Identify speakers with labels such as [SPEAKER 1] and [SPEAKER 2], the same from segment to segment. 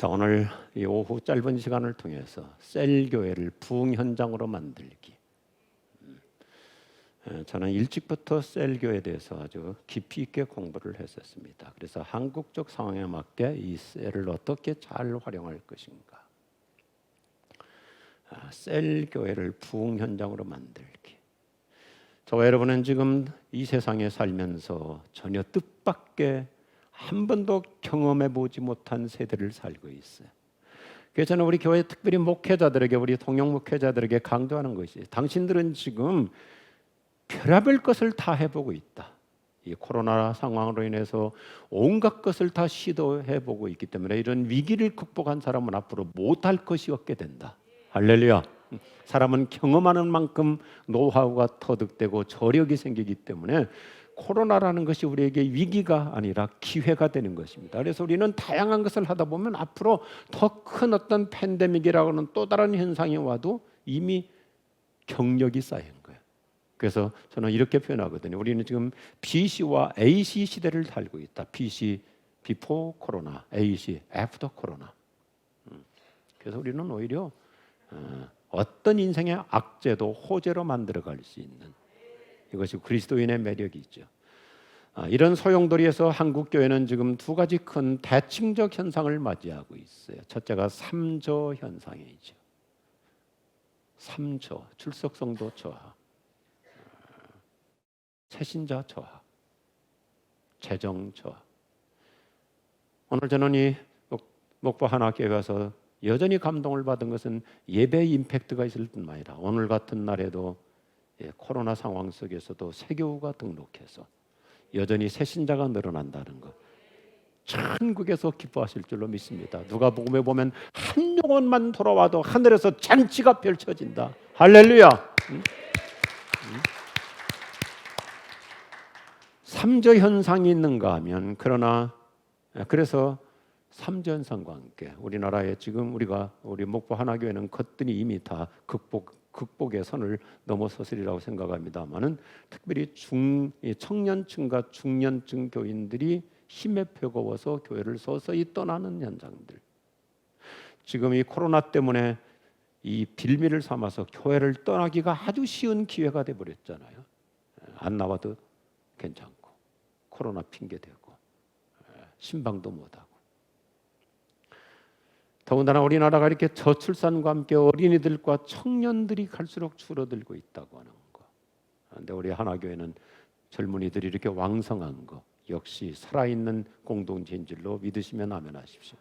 [SPEAKER 1] 자, 오늘 이 오후 짧은 시간을 통해서 셀 교회를 부흥 현장으로 만들기. 저는 일찍부터 셀 교회에 대해서 아주 깊이 있게 공부를 했었습니다. 그래서 한국적 상황에 맞게 이 셀을 어떻게 잘 활용할 것인가. 셀 교회를 부흥 현장으로 만들기. 저와 여러분은 지금 이 세상에 살면서 전혀 뜻밖의 한 번도 경험해 보지 못한 세대를 살고 있어요. 그래서 저는 우리 교회 특별히 목회자들에게, 우리 통역 목회자들에게 강조하는 것이, 당신들은 지금 별의별 것을 다 해보고 있다. 이 코로나 상황으로 인해서 온갖 것을 다 시도해보고 있기 때문에 이런 위기를 극복한 사람은 앞으로 못할 것이 없게 된다. 할렐루야. 사람은 경험하는 만큼 노하우가 터득되고 저력이 생기기 때문에 코로나라는 것이 우리에게 위기가 아니라 기회가 되는 것입니다. 그래서 우리는 다양한 것을 하다 보면 앞으로 더 큰 어떤 팬데믹이라고 하는 또 다른 현상이 와도 이미 경력이 쌓인 거예요. 그래서 저는 이렇게 표현하거든요. 우리는 지금 BC와 AC 시대를 살고 있다. BC, before 코로나, AC, after 코로나. 그래서 우리는 오히려 어떤 인생의 악재도 호재로 만들어갈 수 있는, 이것이 그리스도인의 매력이죠. 이런 소용돌이에서 한국 교회는 지금 두 가지 큰 대칭적 현상을 맞이하고 있어요. 첫째가 삼저 현상이죠. 삼저, 출석 성도 저하, 새신자 저하, 재정 저하. 오늘 저는 이 목포 하나교회 가서 여전히 감동을 받은 것은 예배 임팩트가 있을 뿐만 아니라 오늘 같은 날에도 코로나 상황 속에서도 세교우가 등록해서 여전히 새신자가 늘어난다는 것, 천국에서 기뻐하실 줄로 믿습니다. 누가복음에 보면 한 영혼만 돌아와도 하늘에서 잔치가 펼쳐진다. 할렐루야. 삼저 현상이 있는가 하면, 그래서 삼저 현상과 함께 우리나라에 지금 우리 목포 하나교회는 거뜬히 이미 다 극복의 선을 넘어섰으리라고 생각합니다만은, 특별히 청년층과 중년층 교인들이 힘에 버거워서 교회를 서서히 떠나는 현상들. 지금 이 코로나 때문에 이 빌미를 삼아서 교회를 떠나기가 아주 쉬운 기회가 돼 버렸잖아요. 안 나와도 괜찮고, 코로나 핑계 대고, 신방도 못 하고. 더군다나 우리나라가 이렇게 저출산과 함께 어린이들과 청년들이 갈수록 줄어들고 있다고 하는 거. 그런데 우리 하나교회는 젊은이들이 이렇게 왕성한 거 역시 살아있는 공동체인 줄로 믿으시면 아멘하십시오.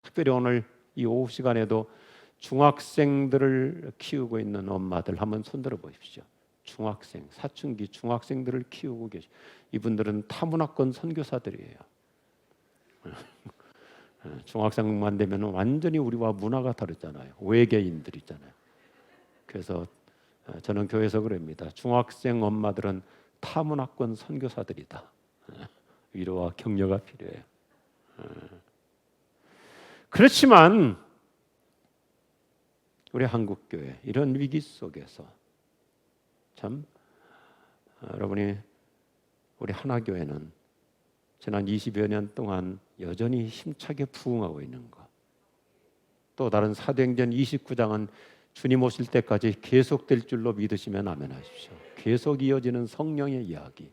[SPEAKER 1] 특별히 오늘 이 오후 시간에도 중학생들을 키우고 있는 엄마들 한번 손들어 보십시오. 중학생, 사춘기 중학생들을 키우고 계시. 이분들은 타문화권 선교사들이에요. 중학생만 되면 완전히 우리와 문화가 다르잖아요. 외계인들이잖아요. 그래서 저는 교회에서 그럽니다. 중학생 엄마들은 타문화권 선교사들이다. 위로와 격려가 필요해요. 그렇지만 우리 한국교회 이런 위기 속에서 참 여러분이, 우리 하나교회는 지난 20여 년 동안 여전히 힘차게 부흥하고 있는 것. 또 다른 사도행전 29장은 주님 오실 때까지 계속될 줄로 믿으시면 아멘하십시오. 계속 이어지는 성령의 이야기.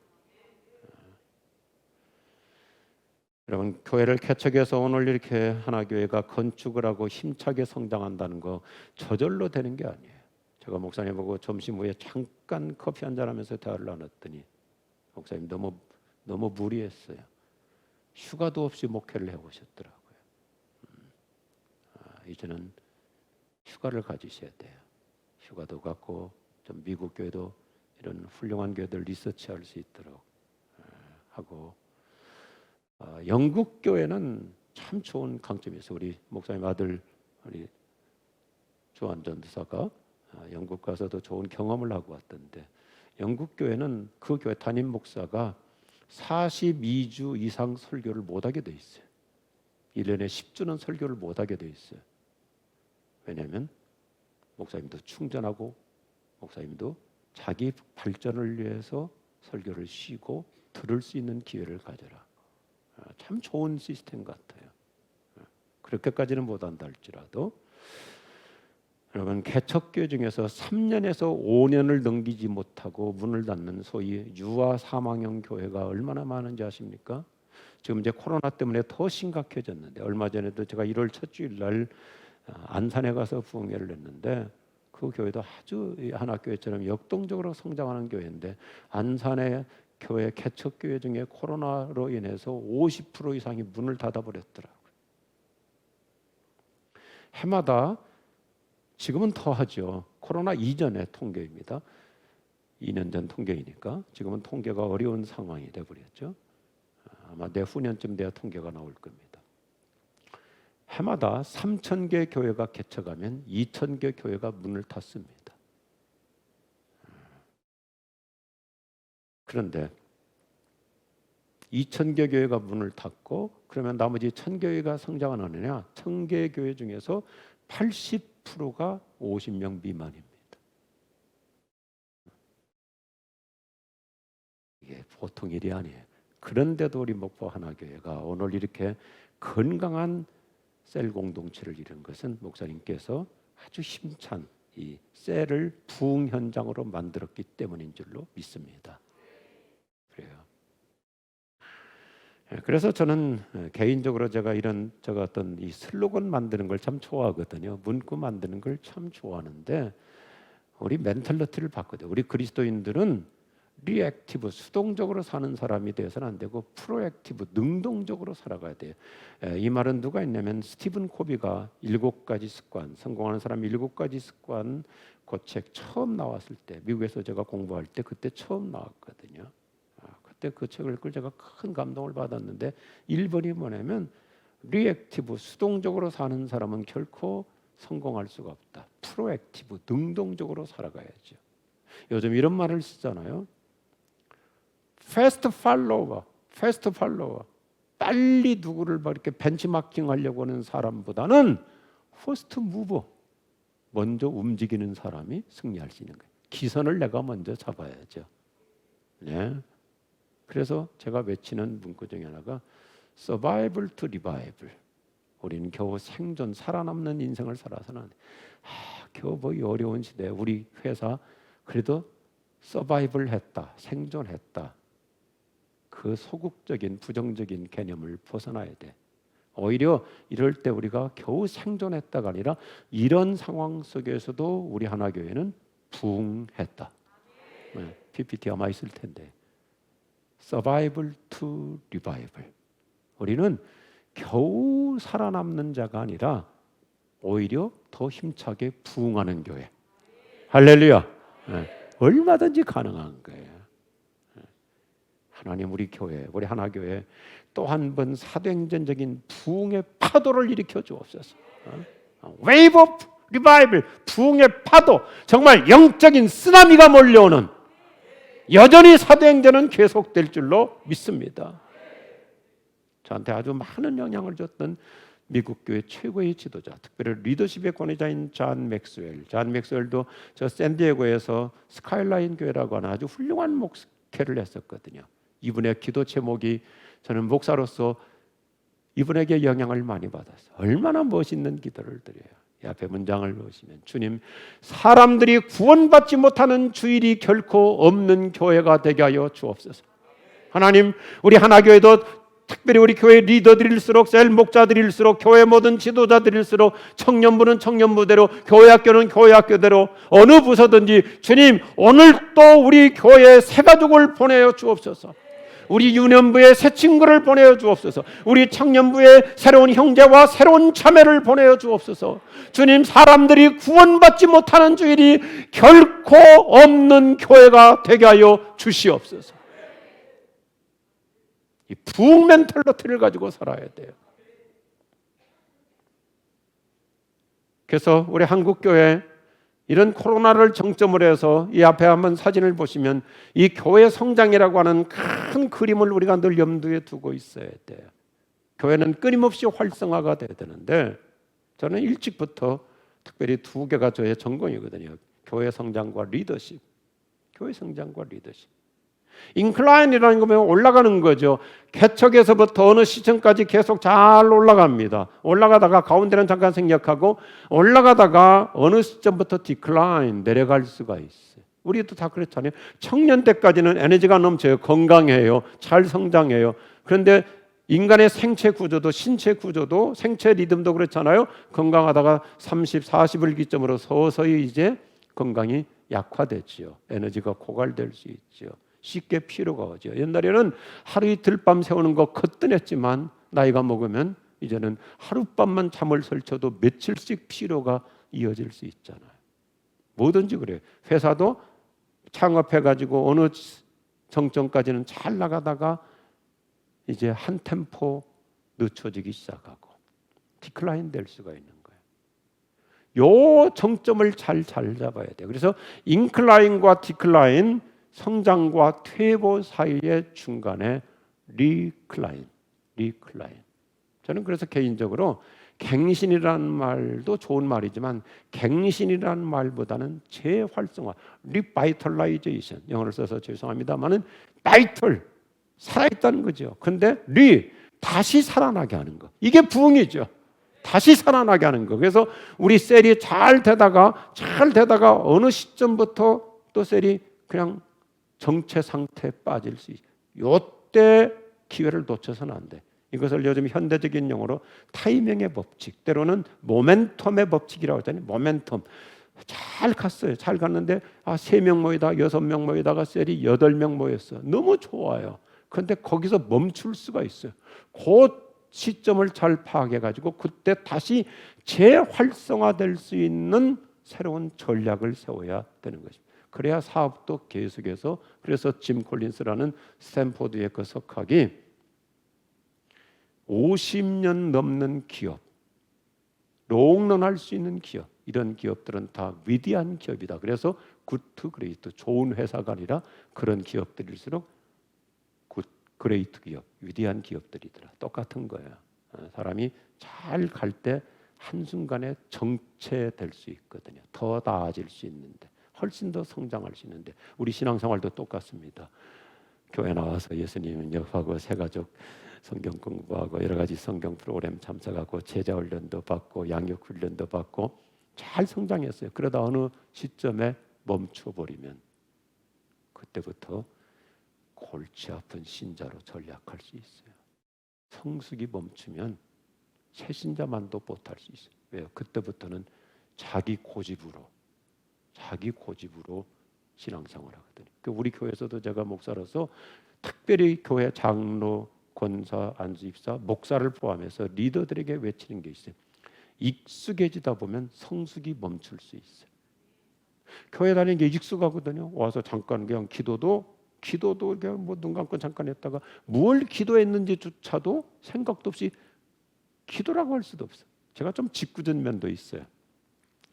[SPEAKER 1] 여러분, 교회를 개척해서 오늘 이렇게 하나교회가 건축을 하고 힘차게 성장한다는 거 저절로 되는 게 아니에요. 제가 목사님 보고 점심 후에 잠깐 커피 한잔 하면서 대화를 나눴더니, 목사님 너무 무리했어요. 휴가도 없이 목회를 해오셨더라고요. 이제는 휴가를 가지셔야 돼요. 휴가도 갖고 좀 미국 교회도 이런 훌륭한 교회들 리서치할 수 있도록 하고, 영국 교회는 참 좋은 강점이 있어요. 우리 목사님 아들 우리 조한 전도사가 영국 가서도 좋은 경험을 하고 왔던데, 영국 교회는 그 교회 담임 목사가 42주 이상 설교를 못하게 돼 있어요. 1년에 10주는 설교를 못하게 돼 있어요. 왜냐하면 목사님도 충전하고, 목사님도 자기 발전을 위해서 설교를 쉬고 들을 수 있는 기회를 가져라. 참 좋은 시스템 같아요. 그렇게까지는 못한다 할지라도 여러분 개척교회 중에서 3년에서 5년을 넘기지 못하고 문을 닫는 소위 유아 사망형 교회가 얼마나 많은지 아십니까? 지금 이제 코로나 때문에 더 심각해졌는데 얼마 전에도 제가 1월 첫 주일 날 안산에 가서 부흥회를 했는데 그 교회도 아주 하나교회처럼 역동적으로 성장하는 교회인데 안산의 교회 개척교회 중에 코로나로 인해서 50% 이상이 문을 닫아버렸더라고요. 해마다 지금은 더 하죠. 코로나 이전의 통계입니다. 2년 전 통계이니까 지금은 통계가 어려운 상황이 돼버렸죠. 아마 내후년쯤 돼야 통계가 나올 겁니다. 해마다 3,000개 교회가 개척하면 2,000개 교회가 문을 닫습니다. 그런데 2,000개 교회가 문을 닫고 그러면 나머지 1,000교회가 성장하느냐? 1,000개 교회 중에서 80%가 50명 미만입니다. 이게 보통 일이 아니에요. 그런데도 우리 목포 하나교회가 오늘 이렇게 건강한 셀 공동체를 이룬 것은 목사님께서 아주 힘찬 이 셀을 부흥 현장으로 만들었기 때문인 줄로 믿습니다. 그래요. 그래서 저는 개인적으로 제가 이런 어떤 이 슬로건 만드는 걸 참 좋아하거든요. 문구 만드는 걸 참 좋아하는데 우리 멘탈리티를 바꿔야 우리 그리스도인들은 리액티브 수동적으로 사는 사람이 되어서는 안 되고 프로액티브 능동적으로 살아가야 돼요. 이 말은 누가 했냐면 스티븐 코비가 7가지 습관, 성공하는 사람 7가지 습관 그 책 처음 나왔을 때 미국에서 제가 공부할 때 그때 처음 나왔거든요. 그때 그 책을 읽고 제가 큰 감동을 받았는데 1번이 뭐냐면 리액티브 수동적으로 사는 사람은 결코 성공할 수가 없다. 프로액티브 능동적으로 살아가야죠. 요즘 이런 말을 쓰잖아요. 패스트 팔로워, 패스트 팔로워. 빨리 누구를 이렇게 벤치마킹 하려고 하는 사람보다는 퍼스트 무버, 먼저 움직이는 사람이 승리할 수 있는 거예요. 기선을 내가 먼저 잡아야죠. 네. 그래서 제가 외치는 문구 중에 하나가 Survival to Revival. 우리는 겨우 생존, 살아남는 인생을 살아서는 겨우 뭐 어려운 시대에 우리 회사 그래도 서바이벌 했다, 생존했다. 그 소극적인 부정적인 개념을 벗어나야 돼. 오히려 이럴 때 우리가 겨우 생존했다가 아니라 이런 상황 속에서도 우리 하나교회는 부흥했다. 네, PPT 아마 있을 텐데 Survival to Revival. 우리는 겨우 살아남는 자가 아니라 오히려 더 힘차게 부흥하는 교회. 할렐루야. 네, 얼마든지 가능한 거예요. 하나님 우리 교회, 우리 하나교회 또 한 번 사도행전적인 부흥의 파도를 일으켜 주옵소서. Wave of Revival, 부흥의 파도, 정말 영적인 쓰나미가 몰려오는 여전히 사도행전은 계속될 줄로 믿습니다. 저한테 아주 많은 영향을 줬던 미국 교회 최고의 지도자, 특별히 리더십의 권위자인 존 맥스웰. 존 맥스웰도 저 샌디에고에서 스카이라인 교회라고 하는 아주 훌륭한 목회를 했었거든요. 이분의 기도 제목이 저는 목사로서 이분에게 영향을 많이 받았어요. 얼마나 멋있는 기도를 드려요. 이 앞에 문장을 보시면 주님, 사람들이 구원받지 못하는 주일이 결코 없는 교회가 되게 하여 주옵소서. 하나님, 우리 하나교회도 특별히 우리 교회 리더들일수록, 셀 목자들일수록, 교회 모든 지도자들일수록, 청년부는 청년부대로, 교회학교는 교회학교대로, 어느 부서든지 주님 오늘 또 우리 교회에 새 가족을 보내어 주옵소서. 우리 유년부에 새 친구를 보내어 주옵소서. 우리 청년부에 새로운 형제와 새로운 자매를 보내어 주옵소서. 주님, 사람들이 구원받지 못하는 주일이 결코 없는 교회가 되게 하여 주시옵소서. 이 부흥 멘탈리티를 가지고 살아야 돼요. 그래서 우리 한국교회 이런 코로나를 정점으로 해서 이 앞에 한번 사진을 보시면 이 교회 성장이라고 하는 큰 그림을 우리가 늘 염두에 두고 있어야 돼요. 교회는 끊임없이 활성화가 돼야 되는데 저는 일찍부터 특별히 2개가 저의 전공이거든요. 교회 성장과 리더십. 교회 성장과 리더십. 인클라인이라는 거면 올라가는 거죠. 개척에서부터 어느 시점까지 계속 잘 올라갑니다. 올라가다가 가운데는 잠깐 생략하고 올라가다가 어느 시점부터 디클라인 내려갈 수가 있어요. 우리도 다 그렇잖아요. 청년 때까지는 에너지가 넘쳐요. 건강해요. 잘 성장해요. 그런데 인간의 생체 구조도 신체 구조도 생체 리듬도 그렇잖아요. 건강하다가 30, 40을 기점으로 서서히 이제 건강이 약화되지요. 에너지가 고갈될 수 있죠. 쉽게 피로가 오죠. 옛날에는 하루 이틀 밤 새우는 거 거뜬했지만 나이가 먹으면 이제는 하룻밤만 잠을 설쳐도 며칠씩 피로가 이어질 수 있잖아요. 뭐든지 그래요. 회사도 창업해가지고 어느 정점까지는 잘 나가다가 이제 한 템포 늦춰지기 시작하고 디클라인 될 수가 있는 거예요. 요 정점을 잘 잡아야 돼요. 그래서 인클라인과 디클라인, 성장과 퇴보 사이의 중간에 리클라인. 저는 그래서 개인적으로 갱신이라는 말도 좋은 말이지만 갱신이라는 말보다는 재활성화, 리바이털라이제이션, 영어를 써서 죄송합니다만은 바이털, 살아있다는 거죠. 근데 다시 살아나게 하는 거, 이게 부흥이죠. 다시 살아나게 하는 거. 그래서 우리 셀이 잘 되다가 어느 시점부터 또 셀이 그냥 정체 상태에 빠질 수 있어요. 요때 기회를 놓쳐서는 안 돼. 이것을 요즘 현대적인 용어로 타이밍의 법칙, 때로는 모멘텀의 법칙이라고 하잖아요. 모멘텀. 잘 갔어요. 잘 갔는데 3명 모이다 6명 모이다가 셀이 8명 모였어. 너무 좋아요. 그런데 거기서 멈출 수가 있어요. 그 시점을 잘 파악해가지고 그때 다시 재활성화될 수 있는 새로운 전략을 세워야 되는 것입니다. 그래야 사업도 계속해서, 그래서 짐 콜린스라는 스탠포드의 그 석학이 50년 넘는 기업, 롱런할 수 있는 기업, 이런 기업들은 다 위대한 기업이다. 그래서 굿투 그레이트, 좋은 회사가 아니라 그런 기업들일수록 굿 그레이트 기업, 위대한 기업들이더라. 똑같은 거예요. 사람이 잘 갈 때 한순간에 정체될 수 있거든요. 더 나아질 수 있는데, 훨씬 더 성장할 수 있는데, 우리 신앙생활도 똑같습니다. 교회 나와서 예수님 영접하고 새가족 성경 공부하고 여러 가지 성경 프로그램 참석하고 제자 훈련도 받고 양육 훈련도 받고 잘 성장했어요. 그러다 어느 시점에 멈춰버리면 그때부터 골치 아픈 신자로 전락할 수 있어요. 성숙이 멈추면 새신자만도 못할 수 있어요. 왜요? 그때부터는 자기 고집으로 신앙생활을 하거든요. 우리 교회에서도 제가 목사로서 특별히 교회 장로, 권사, 안수입사, 목사를 포함해서 리더들에게 외치는 게 있어요. 익숙해지다 보면 성숙이 멈출 수 있어요. 교회 다니는 게 익숙하거든요. 와서 잠깐 그냥 기도도 그냥 뭐 눈 감고 잠깐 했다가 뭘 기도했는지조차도 생각도 없이 기도라고 할 수도 없어요. 제가 좀 짓궂은 면도 있어요.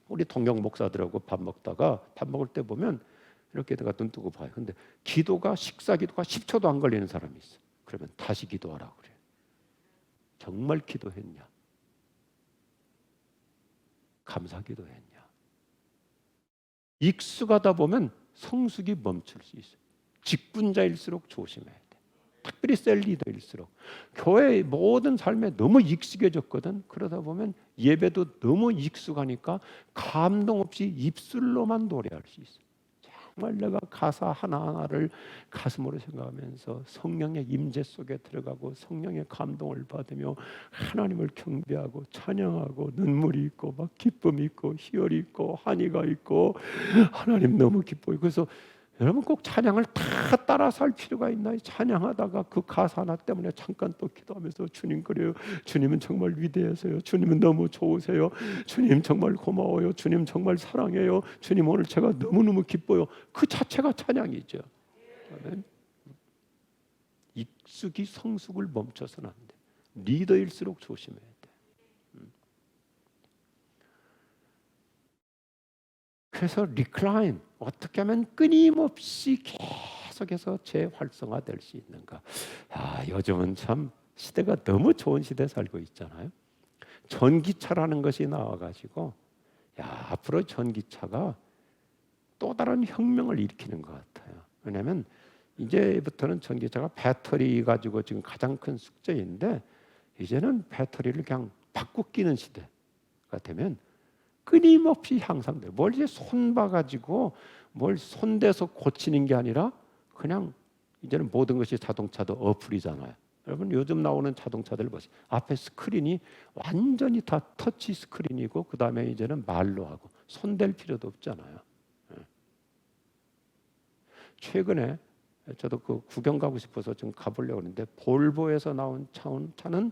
[SPEAKER 1] 우리 동경 목사들하고 밥 먹을 때 보면 이렇게 내가 눈 뜨고 봐요. 근데 식사 기도가 10초도 안 걸리는 사람이 있어. 그러면 다시 기도하라고 그래요. 정말 기도했냐? 감사 기도했냐? 익숙하다 보면 성숙이 멈출 수 있어요. 직분자일수록 조심해야 돼. 특별히 셀 리더일수록. 교회의 모든 삶에 너무 익숙해졌거든. 그러다 보면 예배도 너무 익숙하니까 감동 없이 입술로만 노래할 수 있어요. 정말 내가 가사 하나하나를 가슴으로 생각하면서 성령의 임재 속에 들어가고 성령의 감동을 받으며 하나님을 경배하고 찬양하고 눈물이 있고 막 기쁨이 있고 희열이 있고 한이가 있고 하나님 너무 기뻐요. 그래서 여러분 꼭 찬양을 다 따라서 할 필요가 있나요? 찬양하다가 그 가사 하나 때문에 잠깐 또 기도하면서 주님 그래요. 주님은 정말 위대하세요. 주님은 너무 좋으세요. 주님 정말 고마워요. 주님 정말 사랑해요. 주님 오늘 제가 너무너무 기뻐요. 그 자체가 찬양이죠. 아멘. 익숙이 성숙을 멈춰서는 안 돼. 리더일수록 조심해야 돼. 그래서 리클라인, 어떻게 하면 끊임없이 계속해서 재활성화될 수 있는가? 요즘은 참 시대가 너무 좋은 시대에 살고 있잖아요. 전기차라는 것이 나와가지고 앞으로 전기차가 또 다른 혁명을 일으키는 것 같아요. 왜냐하면 이제부터는 전기차가 배터리 가지고 지금 가장 큰 숙제인데, 이제는 배터리를 그냥 바꿔 끼는 시대가 되면 끊임없이 향상돼. 뭘 이제 손봐 가지고 뭘 손대서 고치는 게 아니라 그냥 이제는 모든 것이 자동차도 어플이잖아요. 여러분 요즘 나오는 자동차들 보세요. 앞에 스크린이 완전히 다 터치 스크린이고, 그 다음에 이제는 말로 하고 손댈 필요도 없잖아요. 최근에 저도 그 구경 가고 싶어서 좀 가보려고 하는데, 볼보에서 나온 차는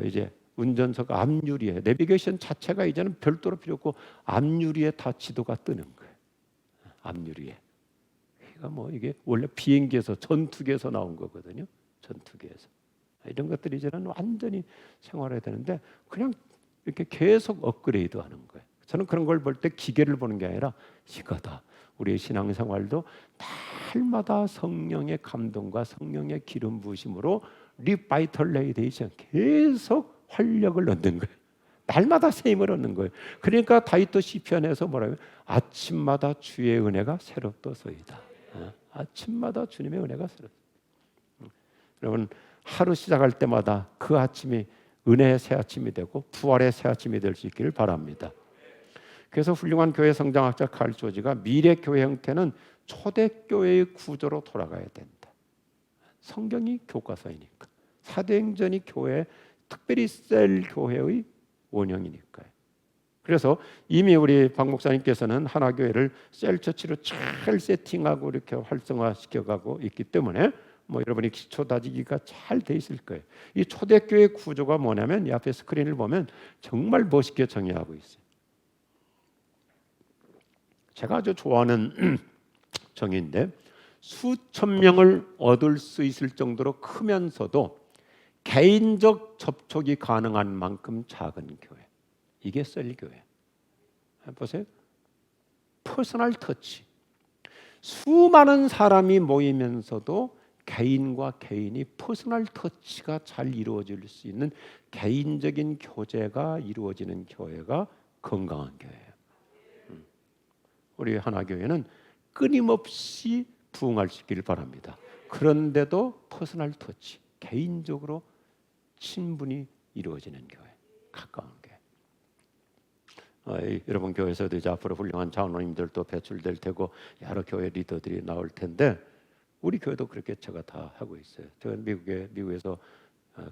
[SPEAKER 1] 이제 운전석 앞유리에 내비게이션 자체가 이제는 별도로 필요 없고 앞유리에 다 지도가 뜨는 거예요. 앞유리에. 그러니까 뭐 이게 원래 비행기에서 전투기에서 나온 거거든요. 전투기에서. 이런 것들이 이제는 완전히 생활해야 되는데 그냥 이렇게 계속 업그레이드하는 거예요. 저는 그런 걸 볼 때 기계를 보는 게 아니라 이거다. 우리의 신앙생활도 날마다 성령의 감동과 성령의 기름 부으심으로 리바이털레이데이션, 계속 활력을 얻는 거예요. 날마다 새 힘을 얻는 거예요. 그러니까 다윗도 시편에서 뭐라고요? 아침마다 주의 은혜가 새롭도소이다. 아침마다 주님의 은혜가 새롭다. 여러분 하루 시작할 때마다 그 아침이 은혜의 새 아침이 되고 부활의 새 아침이 될 수 있기를 바랍니다. 그래서 훌륭한 교회 성장학자 칼 조지가 미래 교회 형태는 초대교회의 구조로 돌아가야 된다. 성경이 교과서이니까, 사도행전이 교회, 특별히 셀 교회의 원형이니까요. 그래서 이미 우리 박 목사님께서는 하나교회를 셀처치로 잘 세팅하고 이렇게 활성화시켜가고 있기 때문에 뭐 여러분이 기초 다지기가 잘 돼 있을 거예요. 이 초대교회 구조가 뭐냐면 이 앞에 스크린을 보면 정말 멋있게 정의하고 있어요. 제가 아주 좋아하는 정의인데, 수천 명을 얻을 수 있을 정도로 크면서도 개인적 접촉이 가능한 만큼 작은 교회, 이게 셀교회. 보세요. 퍼스널 터치. 수많은 사람이 모이면서도 개인과 개인이 퍼스널 터치가 잘 이루어질 수 있는 개인적인 교제가 이루어지는 교회가 건강한 교회예요. 우리 하나교회는 끊임없이 부흥할 수 있기를 바랍니다. 그런데도 퍼스널 터치, 개인적으로 친분이 이루어지는 교회, 가까운 교회. 여러분 교회에서도 이제 앞으로 훌륭한 장로님들도 배출될 테고 여러 교회 리더들이 나올 텐데, 우리 교회도 그렇게 제가 다 하고 있어요. 제가 미국에서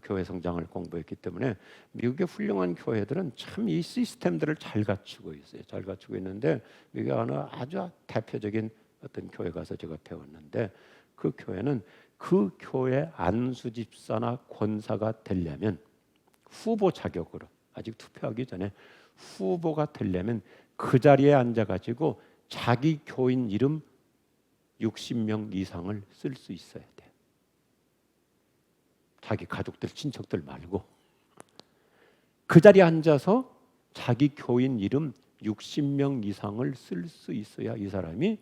[SPEAKER 1] 교회 성장을 공부했기 때문에 미국의 훌륭한 교회들은 참 이 시스템들을 잘 갖추고 있어요. 잘 갖추고 있는데, 미국에 어느 아주 대표적인 어떤 교회 가서 제가 배웠는데, 그 교회는 그 교회 안수 집사나 권사가 되려면 후보 자격으로, 아직 투표하기 전에 후보가 되려면 그 자리에 앉아가지고 자기 교인 이름 60명 이상을 쓸 수 있어야 돼요. 자기 가족들, 친척들 말고 그 자리에 앉아서 자기 교인 이름 60명 이상을 쓸 수 있어야 이 사람이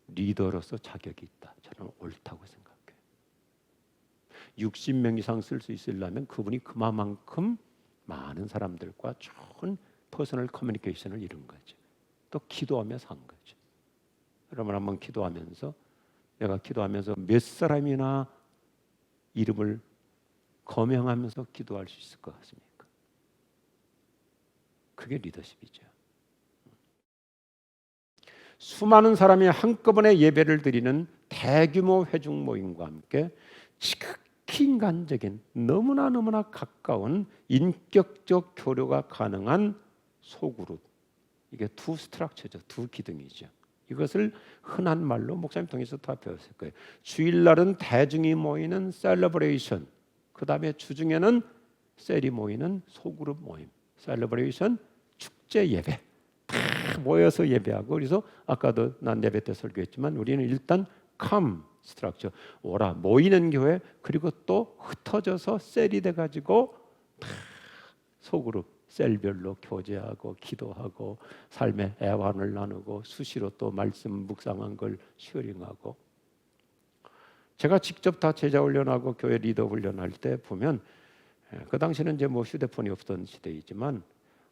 [SPEAKER 1] 리더로서 자격이 있다. 저는 옳다고 생각해요. 60명 이상 쓸 수 있으려면 그분이 그만큼 많은 사람들과 좋은 퍼스널 커뮤니케이션을 이룬 거죠. 또 기도하면서 한 거죠. 여러분 한번 기도하면서, 내가 기도하면서 몇 사람이나 이름을 거명하면서 기도할 수 있을 것 같습니까? 그게 리더십이죠. 수많은 사람이 한꺼번에 예배를 드리는 대규모 회중 모임과 함께 지극히 인간적인, 너무나 가까운 인격적 교류가 가능한 소그룹, 이게 두 스트럭처죠. 두 기둥이죠. 이것을 흔한 말로 목사님 통해서 다 배웠을 거예요. 주일날은 대중이 모이는 셀러브레이션, 그 다음에 주중에는 셀이 모이는 소그룹 모임, 셀러브레이션, 축제 예배, 다 모여서 예배하고. 그래서 아까도 난 예배 때 설교했지만 우리는 일단 come 스트럭처, 오라, 모이는 교회, 그리고 또 흩어져서 셀이 돼가지고 다 소그룹, 셀별로 교제하고 기도하고 삶의 애환을 나누고 수시로 또 말씀 묵상한 걸 쉐어링하고. 제가 직접 다 제자 훈련하고 교회 리더 훈련할 때 보면, 그 당시는 이제 뭐 휴대폰이 없던 시대이지만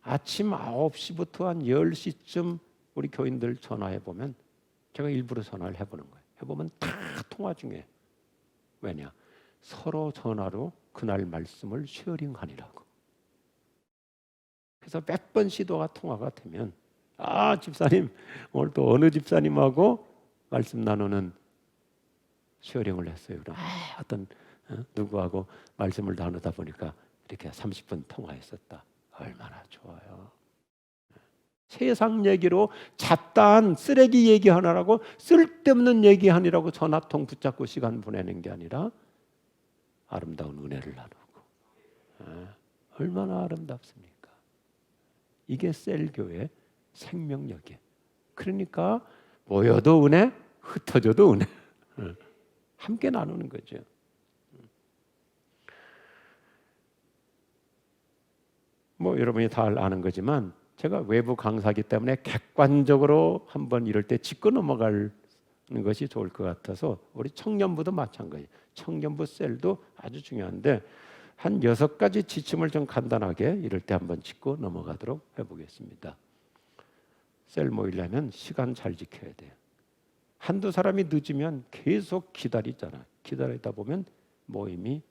[SPEAKER 1] 아침 9시부터 한 10시쯤 우리 교인들 전화해 보면 제가 일부러 전화를 해보는 거예요. 해보면 다 통화 중에. 왜냐? 서로 전화로 그날 말씀을 쉐어링하니라고. 그래서 몇 번 시도가 통화가 되면 집사님 오늘 또 어느 집사님하고 말씀 나누는 쉐어링을 했어요. 그럼 어떤 누구하고 말씀을 나누다 보니까 이렇게 30분 통화했었다. 얼마나 좋아요. 세상 얘기로 잡다한 쓰레기 얘기하느라고 쓸데없는 얘기하느라고 전화통 붙잡고 시간 보내는 게 아니라 아름다운 은혜를 나누고 얼마나 아름답습니까? 이게 셀교의 생명력이에요. 그러니까 모여도 은혜, 흩어져도 은혜. 함께 나누는 거죠. 뭐 여러분이 다 아는 거지만 제가 외부 강사이기 때문에 객관적으로 한번 이럴 때 짚고 넘어가는 것이 좋을 것 같아서 우리 청년부도 마찬가지. 청년부 셀도 아주 중요한데 한 6가지 지침을 좀 간단하게 이럴 때 한번 짚고 넘어가도록 해보겠습니다. 셀 모이려면 시간 잘 지켜야 돼요. 한두 사람이 늦으면 계속 기다리잖아요. 기다리다 보면 모임이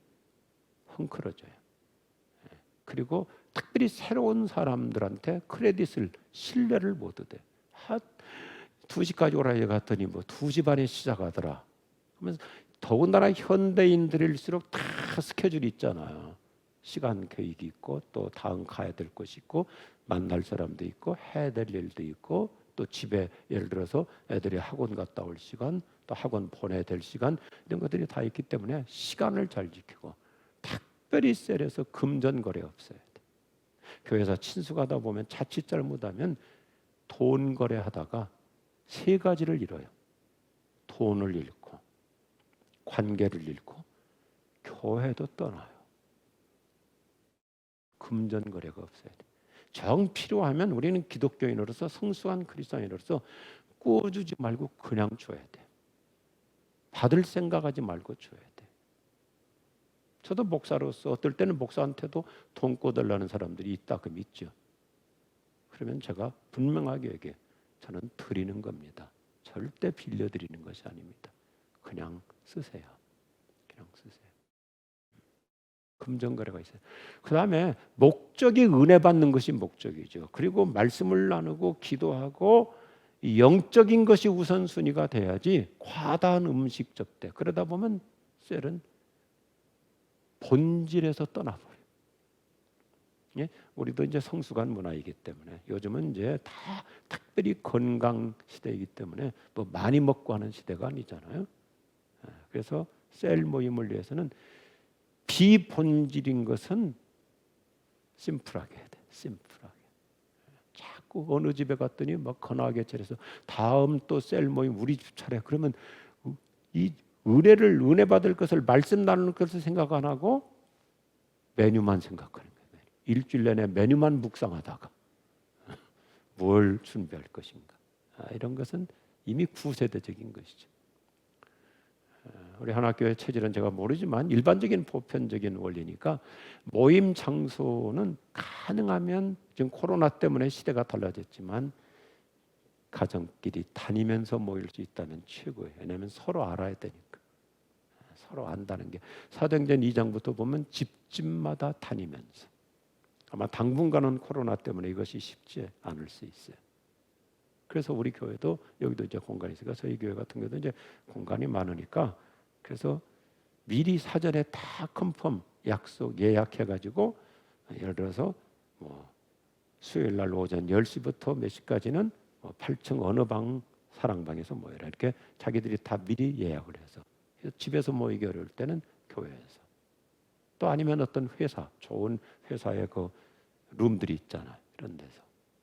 [SPEAKER 1] 헝클어져요. 그리고 특별히 새로운 사람들한테 크레딧을, 신뢰를 못 얻어요. 2시까지 오라 해갔더니 2시 반에 시작하더라. 그러면서 더군다나 현대인들일수록 다 스케줄이 있잖아요. 시간 계획이 있고 또 다음 가야 될 곳이 있고 만날 사람도 있고 해야 될 일도 있고 또 집에 예를 들어서 애들이 학원 갔다 올 시간 또 학원 보내야 될 시간 이런 것들이 다 있기 때문에 시간을 잘 지키고 특별히 셀에서 금전거래 없어야 돼. 교회에서 친숙하다 보면 자칫 잘못하면 돈 거래하다가 3가지를 잃어요. 돈을 잃고 관계를 잃고 교회도 떠나요. 금전거래가 없어야 돼. 정 필요하면 우리는 기독교인으로서 성숙한 그리스도인으로서 꾸어주지 말고 그냥 줘야 돼. 받을 생각하지 말고 줘야 돼. 저도 목사로서 어떨 때는 목사한테도 돈 꿔달라는 사람들이 있다고 믿죠. 그러면 제가 분명하게 얘기해요. 저는 드리는 겁니다. 절대 빌려드리는 것이 아닙니다. 그냥 쓰세요. 그냥 쓰세요. 금전거래가 있어요. 그 다음에 목적이 은혜 받는 것이 목적이죠. 그리고 말씀을 나누고 기도하고 영적인 것이 우선순위가 돼야지 과다한 음식 접대. 그러다 보면 셀은 본질에서 떠나버려요. 예? 우리도 이제 성숙한 문화이기 때문에 요즘은 이제 다 특별히 건강 시대이기 때문에 뭐 많이 먹고 하는 시대가 아니잖아요. 그래서 셀 모임을 위해서는 비본질인 것은 심플하게 해야 돼. 심플하게. 자꾸 어느 집에 갔더니 막 거나하게 차려서 다음 또 셀 모임 우리 집 차례. 그러면 이 은혜 받을 것을 말씀 나누는 것을 생각 안 하고 메뉴만 생각하는 거예요. 일주일 내내 메뉴만 묵상하다가 뭘 준비할 것인가. 이런 것은 이미 구세대적인 것이죠. 우리 하나교회 체질은 제가 모르지만 일반적인 보편적인 원리니까 모임 장소는 가능하면 지금 코로나 때문에 시대가 달라졌지만 가정끼리 다니면서 모일 수 있다면 최고예요. 왜냐하면 서로 알아야 되니까. 서로 안다는 게 사도행전 2장부터 보면 집집마다 다니면서 아마 당분간은 코로나 때문에 이것이 쉽지 않을 수 있어요. 그래서 우리 교회도 여기도 이제 공간이 있으니까 저희 교회 같은 경우도 이제 공간이 많으니까 그래서 미리 사전에 다 컨펌 약속 예약해가지고 예를 들어서 뭐 수요일 날 오전 10시부터 몇 시까지는 8층 어느 방 사랑방에서 모여라 이렇게 자기들이 다 미리 예약을 해서 집에서 모이기 어려울 때는 교회에서 또 아니면 어떤 회사 좋은 회사의 그 룸들이 있잖아요. 이런 데서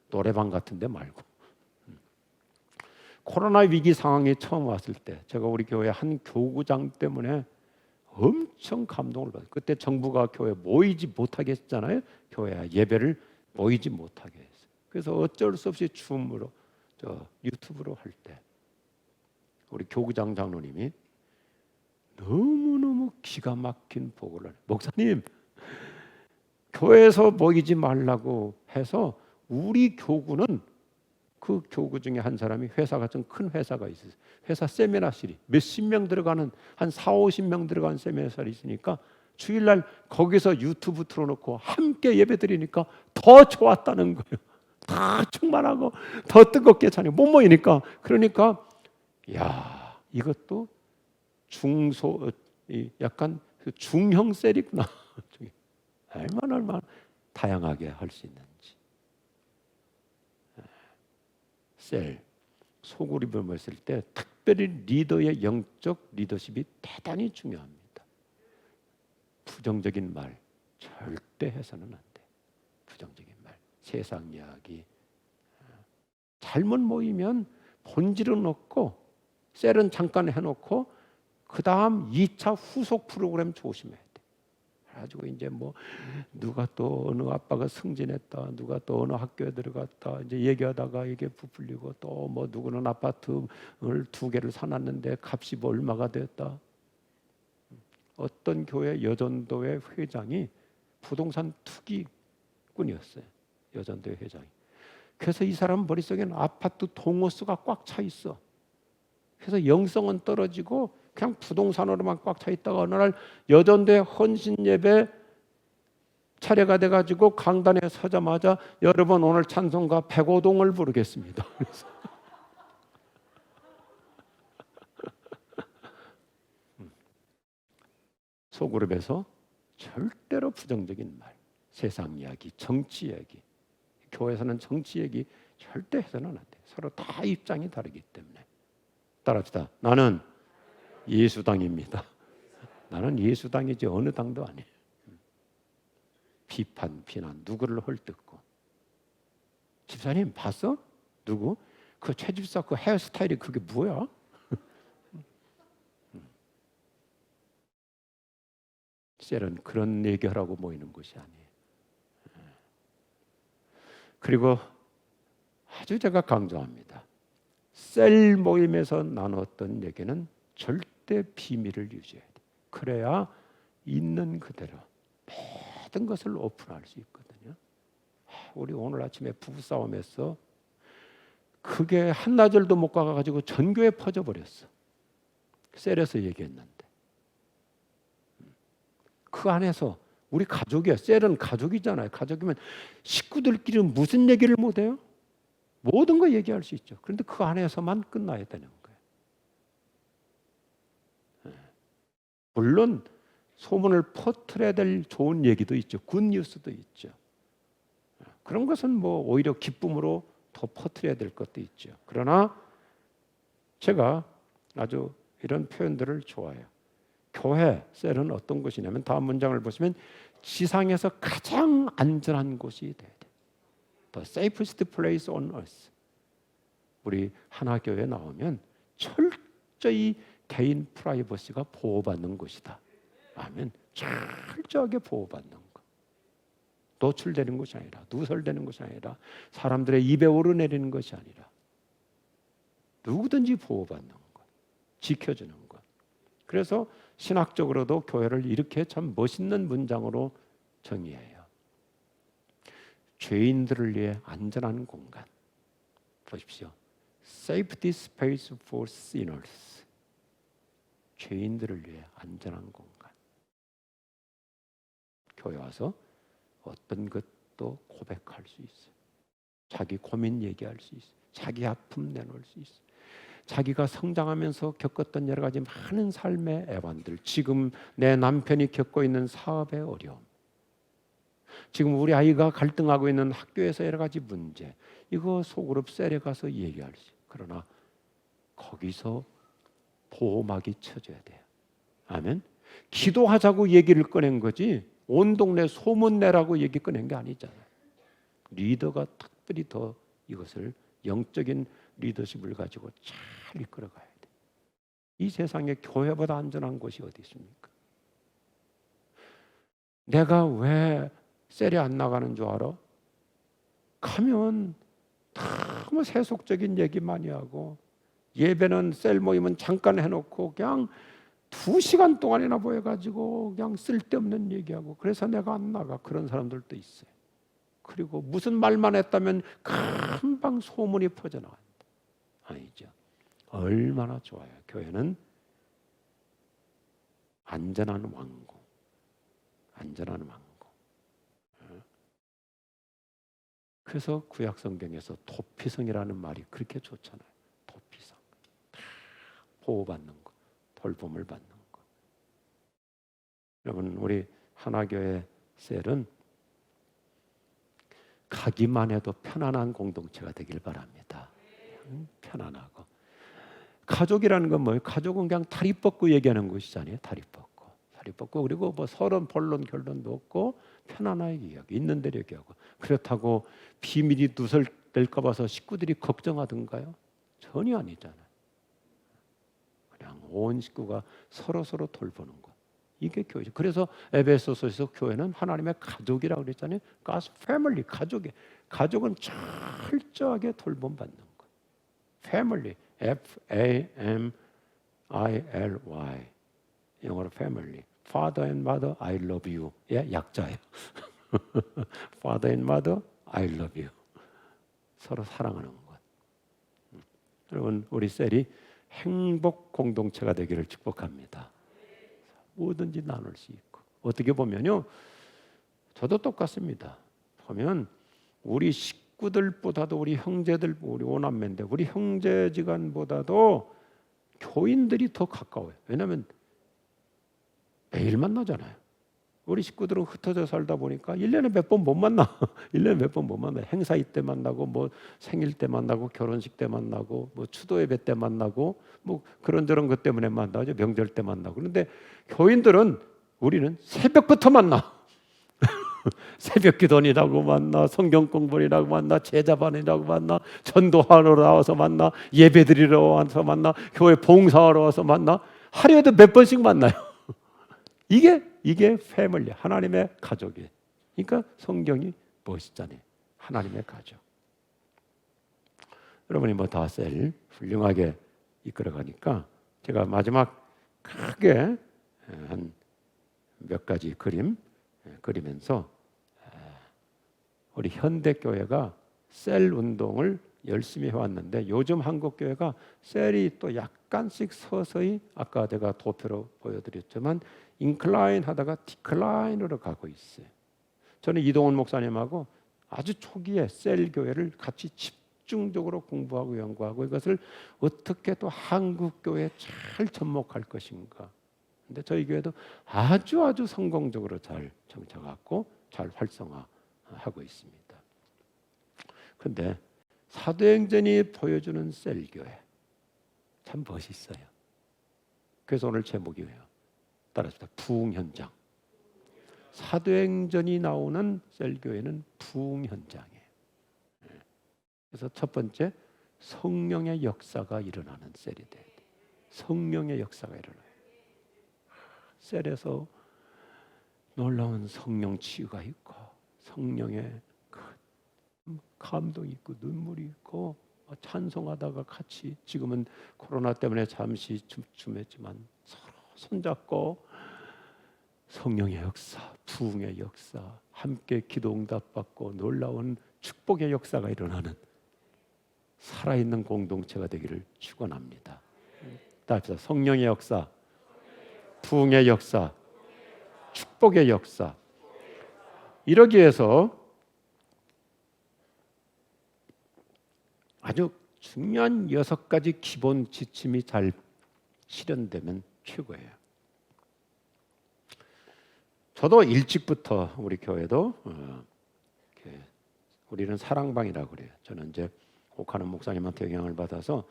[SPEAKER 1] 노래방 같은 데 말고 코로나 위기 상황에 처음 왔을 때 제가 우리 교회 한 교구장 때문에 엄청 감동을 받았어요. 그때 정부가 교회 모이지 못하게 했잖아요. 교회 예배를 모이지 못하게 했어요. 그래서 어쩔 수 없이 줌으로 유튜브로 할 때 우리 교구장 장로님이 너무너무 기가 막힌 보고를 해요. 목사님 교회에서 모이지 말라고 해서 우리 교구는 그 교구 중에 한 사람이 회사가 좀 큰 회사가 있어요. 회사 세미나실이 몇십 명 들어가는 한 4, 50명 들어가는 세미나실이 있으니까 주일날 거기서 유튜브 틀어놓고 함께 예배드리니까 더 좋았다는 거예요. 다 충만하고 더 뜨겁게 찬양 못 모이니까. 그러니까 야, 이것도 약간 중형 셀이구나. 얼마나 다양하게 할 수 있는지. 셀, 소그룹을 모였을 때 특별히 리더의 영적 리더십이 대단히 중요합니다. 부정적인 말 절대 해서는 안 돼. 부정적인 말, 세상 이야기. 잘못 모이면 본질은 없고 셀은 잠깐 해놓고 그 다음 2차 후속 프로그램 조심해야 돼. 그래가지고 이제 뭐 누가 또 어느 아빠가 승진했다, 누가 또 어느 학교에 들어갔다 이제 얘기하다가 이게 부풀리고 또 뭐 누구는 아파트를 2개를 사놨는데 값이 뭐 얼마가 됐다. 어떤 교회 여전도회 회장이 부동산 투기꾼이었어요. 여전도회 회장이. 그래서 이 사람 머릿속에는 아파트 동호수가 꽉 차 있어. 그래서 영성은 떨어지고 그냥 부동산으로만 꽉 차 있다가 어느 날 여전도회 헌신 예배 차례가 돼가지고 강단에 서자마자 여러분 오늘 찬송가 백오동을 부르겠습니다. 소그룹에서 절대로 부정적인 말, 세상 이야기, 정치 얘기, 교회에서는 정치 얘기 절대 해서는 안 돼. 서로 다 입장이 다르기 때문에. 따라합시다. 나는 예수당입니다. 나는 예수당이지 어느 당도 아니에요. 비판, 비난, 누구를 헐뜯고. 집사님 봤어? 누구? 그 최집사 그 헤어스타일이 그게 뭐야? 셀은 그런 얘기하라고 모이는 것이 아니에요. 그리고 아주 제가 강조합니다. 셀 모임에서 나눴던 얘기는 절대 비밀을 유지해야 돼. 그래야 있는 그대로 모든 것을 오픈할 수 있거든요. 우리 오늘 아침에 부부싸움에서 그게 한나절도 못 가가지고 전교에 퍼져버렸어. 셀에서 얘기했는데 그 안에서 우리 가족이야. 셀은 가족이잖아요. 가족이면 식구들끼리 무슨 얘기를 못해요? 모든 거 얘기할 수 있죠. 그런데 그 안에서만 끝나야 되는 거예요. 물론 소문을 퍼뜨려야 될 좋은 얘기도 있죠. 굿뉴스도 있죠. 그런 것은 뭐 오히려 기쁨으로 더 퍼뜨려야 될 것도 있죠. 그러나 제가 아주 이런 표현들을 좋아해요. 교회, 셀은 어떤 곳이냐면 다음 문장을 보시면 지상에서 가장 안전한 곳이 돼야 돼. The safest place on earth. 우리 하나교회 나오면 철저히 개인 프라이버시가 보호받는 곳이다. 아멘. 철저하게 보호받는 것. 노출되는 것이 아니라, 누설되는 것이 아니라, 사람들의 입에 오르내리는 것이 아니라 누구든지 보호받는 것, 지켜주는 것. 그래서 신학적으로도 교회를 이렇게 참 멋있는 문장으로 정의해요. 죄인들을 위해 안전한 공간. 보십시오. Safety space for sinners. 죄인들을 위해 안전한 공간. 교회 와서 어떤 것도 고백할 수 있어요. 자기 고민 얘기할 수 있어요. 자기 아픔 내놓을 수 있어요. 자기가 성장하면서 겪었던 여러 가지 많은 삶의 애환들, 지금 내 남편이 겪고 있는 사업의 어려움, 지금 우리 아이가 갈등하고 있는 학교에서 여러 가지 문제, 이거 소그룹 셀에 가서 얘기할 수 있어요. 그러나 거기서 보호막이 쳐져야 돼요. 아멘. 기도하자고 얘기를 꺼낸 거지 온 동네 소문 내라고 얘기 꺼낸 게 아니잖아요. 리더가 특별히 더 이것을 영적인 리더십을 가지고 잘 이끌어가야 돼. 이 세상에 교회보다 안전한 곳이 어디 있습니까? 내가 왜 셀에 안 나가는 줄 알아? 가면 너무 세속적인 얘기 많이 하고 예배는 셀 모임은 잠깐 해놓고 그냥 2시간 동안이나 모여가지고 그냥 쓸데없는 얘기하고 그래서 내가 안 나가. 그런 사람들도 있어요. 그리고 무슨 말만 했다면 금방 소문이 퍼져나간다. 아니죠. 얼마나 좋아요. 교회는 안전한 왕궁. 안전한 왕궁. 그래서 구약 성경에서 도피성이라는 말이 그렇게 좋잖아요. 도피성. 보호받는 거, 돌봄을 받는 거. 여러분, 우리 하나교회 셀은 가기만 해도 편안한 공동체가 되길 바랍니다. 편안하고. 가족이라는 건 뭐예요? 가족은 그냥 다리 뻗고 얘기하는 것이잖아요. 다리 뻗고 그리고 뭐 서론, 본론, 결론도 없고 편안하게 얘기하고 있는 대로 얘기하고. 그렇다고 비밀이 누설될까 봐서 식구들이 걱정하던가요? 전혀 아니잖아요. 그냥 온 식구가 서로 돌보는 것. 이게 교회죠. 그래서 에베소서에서 교회는 하나님의 가족이라고 그랬잖아요. God's family, 가족은 철저하게 돌봄받는 것. Family, F-A-M-I-L-Y, 영어로 family. Father and Mother, I love you. 예, 약자예요. Father and Mother, I love you. 서로 사랑하는 것. 여러분, 우리 셀이 행복 공동체가 되기를 축복합니다. 뭐든지 나눌 수 있고. 어떻게 보면요, 저도 똑같습니다. 보면 우리 식구들보다도 우리 형제들, 우리 오남매인데 우리 형제지간보다도 교인들이 더 가까워요. 왜냐하면 매일 만나잖아요. 우리 식구들은 흩어져 살다 보니까 1년에 몇 번 못 만나. 1년에 몇 번 못 만나. 행사 이때 만나고 뭐 생일 때 만나고 결혼식 때 만나고 뭐 추도 예배 때 만나고 뭐 그런저런 것 때문에 만나죠. 명절 때 만나고. 그런데 교인들은 우리는 새벽부터 만나. 새벽 기도원이라고 만나, 성경 공부이라고 만나, 제자반이라고 만나, 전도하러 나와서 만나, 예배드리러 와서 만나, 교회 봉사하러 와서 만나. 하루에도 몇 번씩 만나요. 이게 패밀리, 하나님의 가족이에요. 그러니까 성경이 멋있잖아요. 하나님의 가족. 여러분이 뭐 다 셀 훌륭하게 이끌어가니까 제가 마지막 크게 한 몇 가지 그리면서 우리 현대교회가 셀 운동을 열심히 해왔는데 요즘 한국교회가 셀이 또 약간씩 서서히 아까 제가 도표로 보여드렸지만 인클라인 하다가 디클라인으로 가고 있어요. 저는 이동훈 목사님하고 아주 초기에 셀 교회를 같이 집중적으로 공부하고 연구하고 이것을 어떻게 또 한국교회에 잘 접목할 것인가. 근데 저희 교회도 아주 성공적으로 잘 정착하고 잘 활성화하고 있습니다. 근데 사도행전이 보여주는 셀 교회 참 멋있어요. 그래서 오늘 제목이 왜요? 따라합시다. 부흥 현장. 사도행전이 나오는 셀 교회는 부흥 현장이에요. 그래서 첫 번째 성령의 역사가 일어나는 셀이 돼야 돼요. 성령의 역사가 일어나요. 셀에서 놀라운 성령 치유가 있고 성령의 감동이 있고 눈물이 있고 찬송하다가 같이 지금은 코로나 때문에 잠시 춤했지만 서로 손잡고 성령의 역사, 부흥의 역사, 함께 기도 응답받고 놀라운 축복의 역사가 일어나는 살아있는 공동체가 되기를 축원합니다. 따라합시다. 성령의 역사, 부흥의 역사, 축복의 역사. 이러기 위해서 아주 중요한 6가지 기본 지침이 잘 실현되면 최고예요. 저도 일찍부터 우리 교회도 우리는 사랑방이라고 그래요. 저는 이제 오카노 목사님한테 영향을 받아서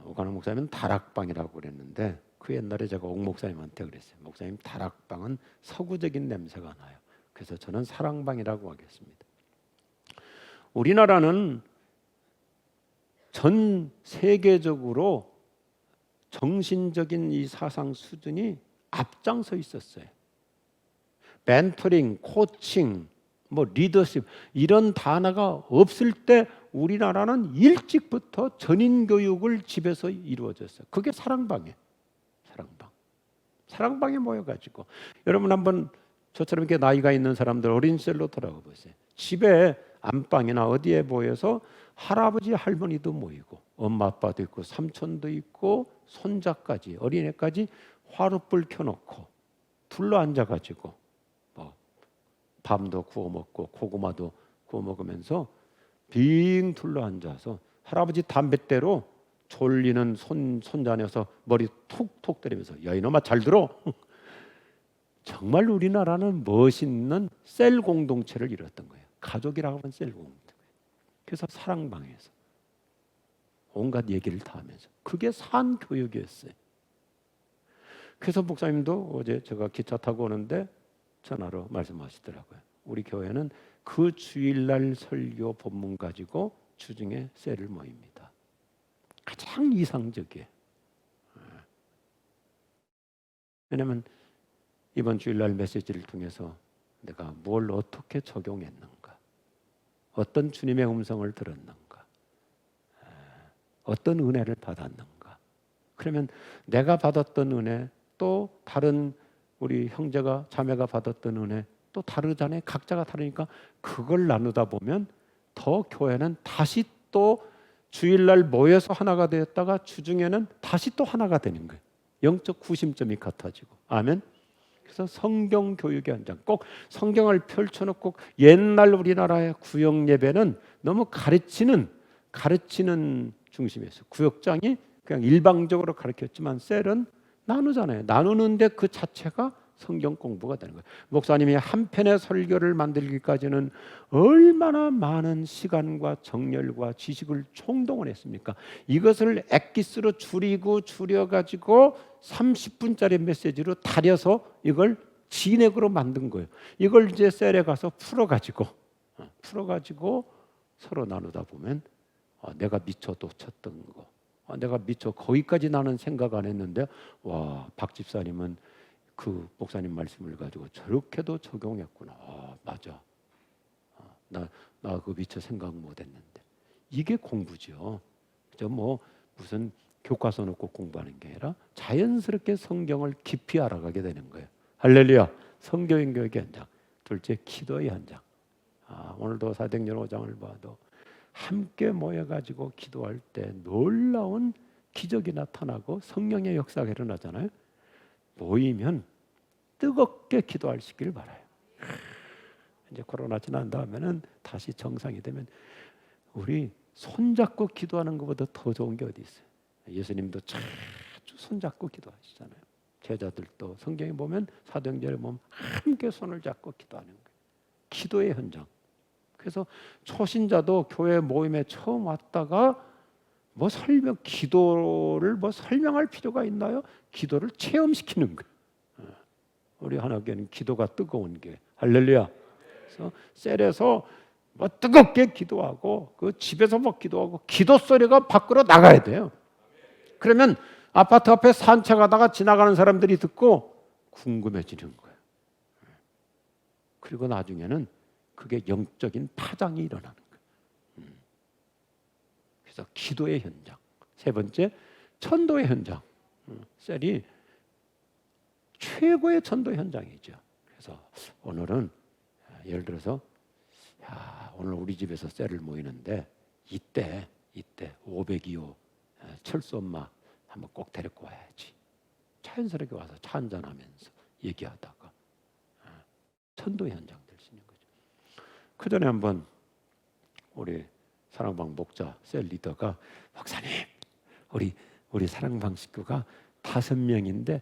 [SPEAKER 1] 오카노 목사님은 다락방이라고 그랬는데 그 옛날에 제가 옥 목사님한테 그랬어요. 목사님 다락방은 서구적인 냄새가 나요. 그래서 저는 사랑방이라고 하겠습니다. 우리나라는 전 세계적으로 정신적인 이 사상 수준이 앞장서 있었어요. 멘토링, 코칭, 뭐 리더십 이런 단어가 없을 때 우리나라는 일찍부터 전인 교육을 집에서 이루어졌어요. 그게 사랑방이에요. 사랑방에 모여가지고 여러분 한번 저처럼 이렇게 나이가 있는 사람들 어린 셀로 돌아가 보세요. 집에 안방이나 어디에 모여서 할아버지 할머니도 모이고 엄마 아빠도 있고 삼촌도 있고 손자까지 어린애까지 화롯불 켜놓고 둘러 앉아가지고 뭐 밤도 구워 먹고 고구마도 구워 먹으면서 빙 둘러 앉아서 할아버지 담뱃대로 졸리는 손자녀서 머리 툭툭 때리면서 야 이놈아 잘 들어. 정말 우리나라는 멋있는 셀 공동체를 이뤘던 거예요. 가족이라고 하면 셀 공동체. 그래서 사랑방에서 온갖 얘기를 다 하면서 그게 산 교육이었어요. 그래서 목사님도 어제 제가 기차 타고 오는데 전화로 말씀하시더라고요. 우리 교회는 그 주일날 설교 본문 가지고 주중에 셀을 모입니다. 가장 이상적이에요. 왜냐하면 이번 주일날 메시지를 통해서 내가 뭘 어떻게 적용했는가, 어떤 주님의 음성을 들었는가, 어떤 은혜를 받았는가. 그러면 내가 받았던 은혜 또 다른 우리 형제가 자매가 받았던 은혜 또 다르잖아요. 각자가 다르니까 그걸 나누다 보면 더 교회는 다시 또 주일날 모여서 하나가 되었다가 주중에는 다시 또 하나가 되는 거예요. 영적 구심점이 같아지고. 아멘. 그래서 성경 교육의 현장, 꼭 성경을 펼쳐놓고 옛날 우리나라의 구역 예배는 너무 가르치는 중심이었어요. 구역장이 그냥 일방적으로 가르쳤지만 셀은 나누잖아요. 나누는데 그 자체가 성경 공부가 되는 거예요. 목사님이 한 편의 설교를 만들기까지는 얼마나 많은 시간과 정열과 지식을 총동원 했습니까? 이것을 엑기스로 줄여가지고 30분짜리 메시지로 다려서 이걸 진액으로 만든 거예요. 이걸 이제 셀에 가서 풀어가지고 서로 나누다 보면 내가 미처 놓쳤던 거, 내가 미처 거기까지 나는 생각 안 했는데 와, 박 집사님은 그 목사님 말씀을 가지고 저렇게도 적용했구나. 맞아. 나 그 미처 생각 못했는데 이게 공부죠. 저 뭐 무슨 교과서 놓고 공부하는 게 아니라 자연스럽게 성경을 깊이 알아가게 되는 거예요. 할렐루야. 성경 교육의 현장. 둘째, 기도의 현장. 오늘도 사도행전 5장을 봐도 함께 모여가지고 기도할 때 놀라운 기적이 나타나고 성령의 역사가 일어나잖아요. 모이면 뜨겁게 기도할 수 있기를 바라요. 이제 코로나 지난 다음에는 다시 정상이 되면 우리 손잡고 기도하는 것보다 더 좋은 게 어디 있어요? 예수님도 자주 손잡고 기도하시잖아요. 제자들도 성경에 보면 사도행전에 보면 함께 손을 잡고 기도하는 거예요. 기도의 현장. 그래서 초신자도 교회 모임에 처음 왔다가 기도를 설명할 필요가 있나요? 기도를 체험시키는 거예요. 우리 하나교회는 기도가 뜨거운 게 할렐루야. 그래서 셀에서 뜨겁게 기도하고 그 집에서 기도하고 기도 소리가 밖으로 나가야 돼요. 그러면 아파트 앞에 산책하다가 지나가는 사람들이 듣고 궁금해지는 거예요. 그리고 나중에는 그게 영적인 파장이 일어나는 거예요. 그래서 기도의 현장. 세 번째, 전도의 현장. 셀이 최고의 전도 현장이죠. 그래서 오늘은 예를 들어서 오늘 우리 집에서 셀을 모이는데 이때 502호 철수 엄마 한번 꼭 데리고 와야지. 자연스럽게 와서 차 한잔하면서 얘기하다가 전도 현장 될 수 있는 거죠. 그 전에 한번 우리 사랑방 목자 셀 리더가 목사님 우리 사랑방 식구가 5명인데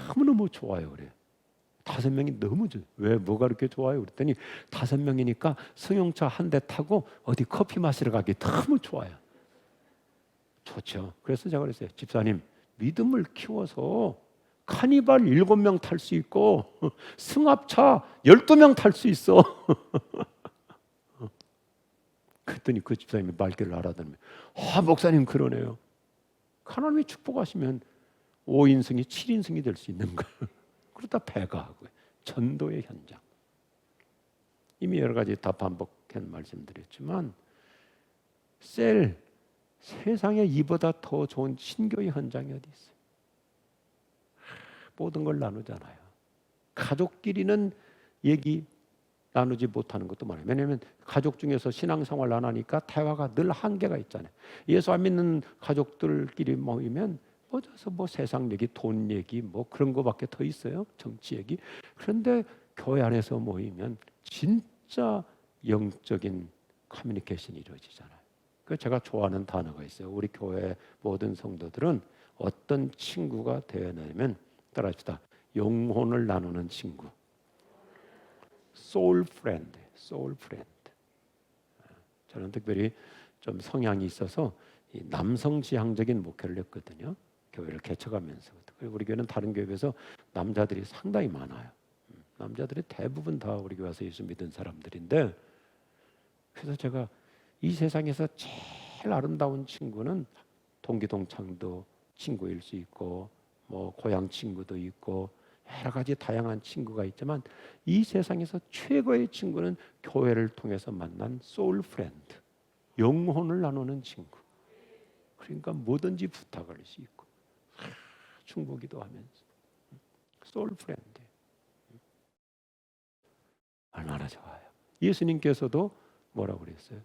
[SPEAKER 1] 너무너무 좋아요 그래요. 5명이 너무 좋아요. 왜 뭐가 그렇게 좋아요? 그랬더니 5명이니까 승용차 한 대 타고 어디 커피 마시러 가기 너무 좋아요. 좋죠. 그래서 제가 그랬어요. 집사님 믿음을 키워서 카니발 7명 탈 수 있고 승합차 12명 탈 수 있어. 그랬더니 그 집사님이 말귀를 알아듣는 목사님 그러네요. 하나님이 축복하시면 5인승이 7인승이 될 수 있는 거예요. 그러다 배가 하고요. 전도의 현장. 이미 여러 가지 다 반복한 말씀드렸지만 세상에 이보다 더 좋은 신교의 현장이 어디 있어요? 모든 걸 나누잖아요. 가족끼리는 얘기 나누지 못하는 것도 많아요. 왜냐하면 가족 중에서 신앙생활 안 하니까 대화가 늘 한계가 있잖아요. 예수 안 믿는 가족들끼리 모이면 뭐 세상 얘기, 돈 얘기 뭐 그런 거밖에 더 있어요. 정치 얘기. 그런데 교회 안에서 모이면 진짜 영적인 커뮤니케이션이 이루어지잖아요. 그 제가 좋아하는 단어가 있어요. 우리 교회 모든 성도들은 어떤 친구가 되어야 하냐면 따라합시다. 영혼을 나누는 친구. soul friend. 저는 특별히 좀 성향이 있어서 이 남성 지향적인 목회를 했거든요. 교회를 개척하면서. 그리고 우리 교회는 다른 교회에 비해서 남자들이 상당히 많아요. 남자들이 대부분 다 우리 교회 와서 예수 믿은 사람들인데, 그래서 제가 이 세상에서 제일 아름다운 친구는 동기동창도 친구일 수 있고 뭐 고향 친구도 있고 여러 가지 다양한 친구가 있지만 이 세상에서 최고의 친구는 교회를 통해서 만난 소울 프렌드, 영혼을 나누는 친구. 그러니까 뭐든지 부탁할 수 있고 충고기도 하면서 소울 프렌드. 얼마나 좋아요. 예수님께서도 뭐라고 그랬어요?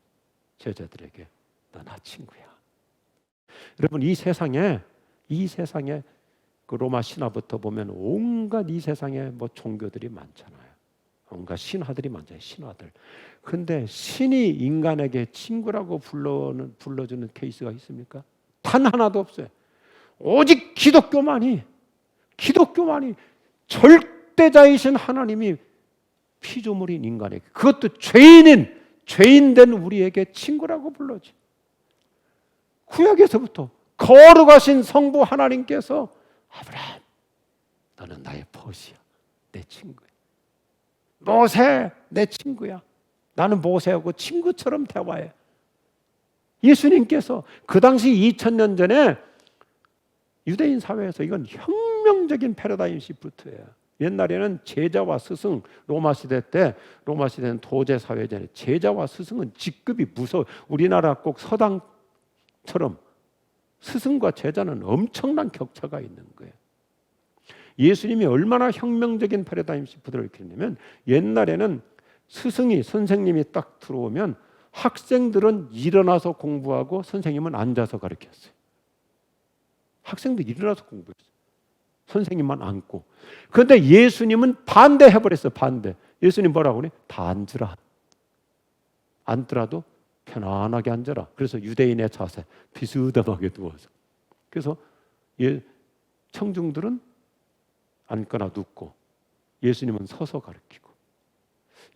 [SPEAKER 1] 제자들에게 너 나 친구야. 여러분 이 세상에 그 로마 신화부터 보면 온갖 이 세상에 뭐 종교들이 많잖아요. 온갖 신화들이 많잖아요. 신화들. 그런데 신이 인간에게 친구라고 불러주는 케이스가 있습니까? 단 하나도 없어요. 오직 기독교만이 절대자이신 하나님이 피조물인 인간에게, 그것도 죄인된 우리에게 친구라고 불러줘. 구약에서부터 거룩하신 성부 하나님께서 아브라함, 너는 나의 벗이야, 내 친구야. 모세, 내 친구야. 나는 모세하고 친구처럼 대화해. 예수님께서 그 당시 2000년 전에 유대인 사회에서 이건 혁명적인 패러다임 시프트예요. 옛날에는 제자와 스승, 로마 시대는 도제 사회잖아요. 제자와 스승은 직급이 무서워. 우리나라 꼭 서당처럼 스승과 제자는 엄청난 격차가 있는 거예요. 예수님이 얼마나 혁명적인 패러다임 시프트를 일으켰냐면, 옛날에는 선생님이 딱 들어오면 학생들은 일어나서 공부하고 선생님은 앉아서 가르쳤어요. 학생들 일어나서 공부했어요. 선생님만 앉고. 그런데 예수님은 반대해버렸어요. 반대. 예수님 뭐라고 그래? 다 앉으라. 앉더라도 편안하게 앉아라. 그래서 유대인의 자세, 비스듬하게 누워서. 그래서 청중들은 앉거나 눕고, 예수님은 서서 가르치고.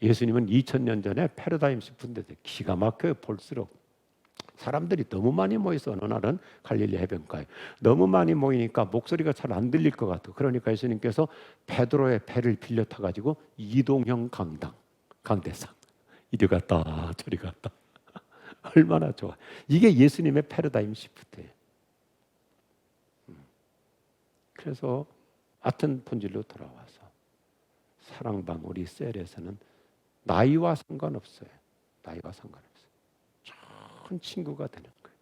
[SPEAKER 1] 예수님은 2000년 전에 패러다임 시프트인데 기가 막혀요. 볼수록 사람들이 너무 많이 모여서 어느 날은 갈릴리 해변가에 너무 많이 모이니까 목소리가 잘 안 들릴 것 같아. 그러니까 예수님께서 베드로의 배를 빌려 타가지고 이동형 강대상 이리 갔다 저리 갔다. 얼마나 좋아. 이게 예수님의 패러다임 시프트예요. 그래서 아튼 본질로 돌아와서 사랑방울이 셀에서는 나이와 상관없어요. 좋은 친구가 되는 거예요.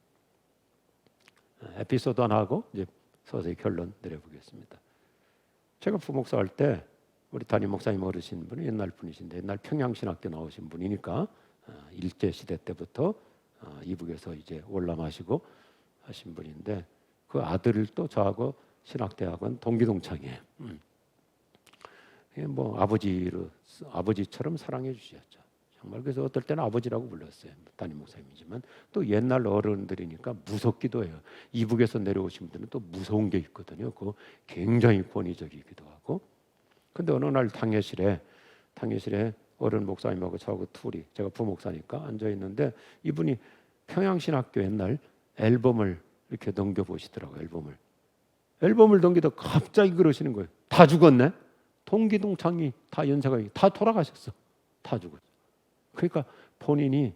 [SPEAKER 1] 에피소드 하나 하고 이제 서서히 결론 내려보겠습니다. 제가 부목사 할 때 우리 담임 목사님 어르신 분은 옛날 분이신데, 옛날 평양신학교 나오신 분이니까 일제 시대 때부터 이북에서 이제 올라마시고 하신 분인데, 그 아들을 또 저하고 신학대학원 동기동창이에요. 뭐 아버지처럼 사랑해 주셨죠. 정말. 그래서 어떨 때는 아버지라고 불렀어요. 담임 목사님이지만 또 옛날 어른들이니까 무섭기도 해요. 이북에서 내려오신 분들은 또 무서운 게 있거든요. 그거 굉장히 권위적이기도 하고. 근데 어느 날 당회실에 어른 목사님하고 저하고 둘이, 제가 부목사니까 앉아 있는데, 이분이 평양신학교 옛날 앨범을 이렇게 넘겨보시더라고요. 앨범을 넘기다 갑자기 그러시는 거예요. 다 죽었네. 동기동창이 다 연세가 다 돌아가셨어. 다 죽었어. 그러니까 본인이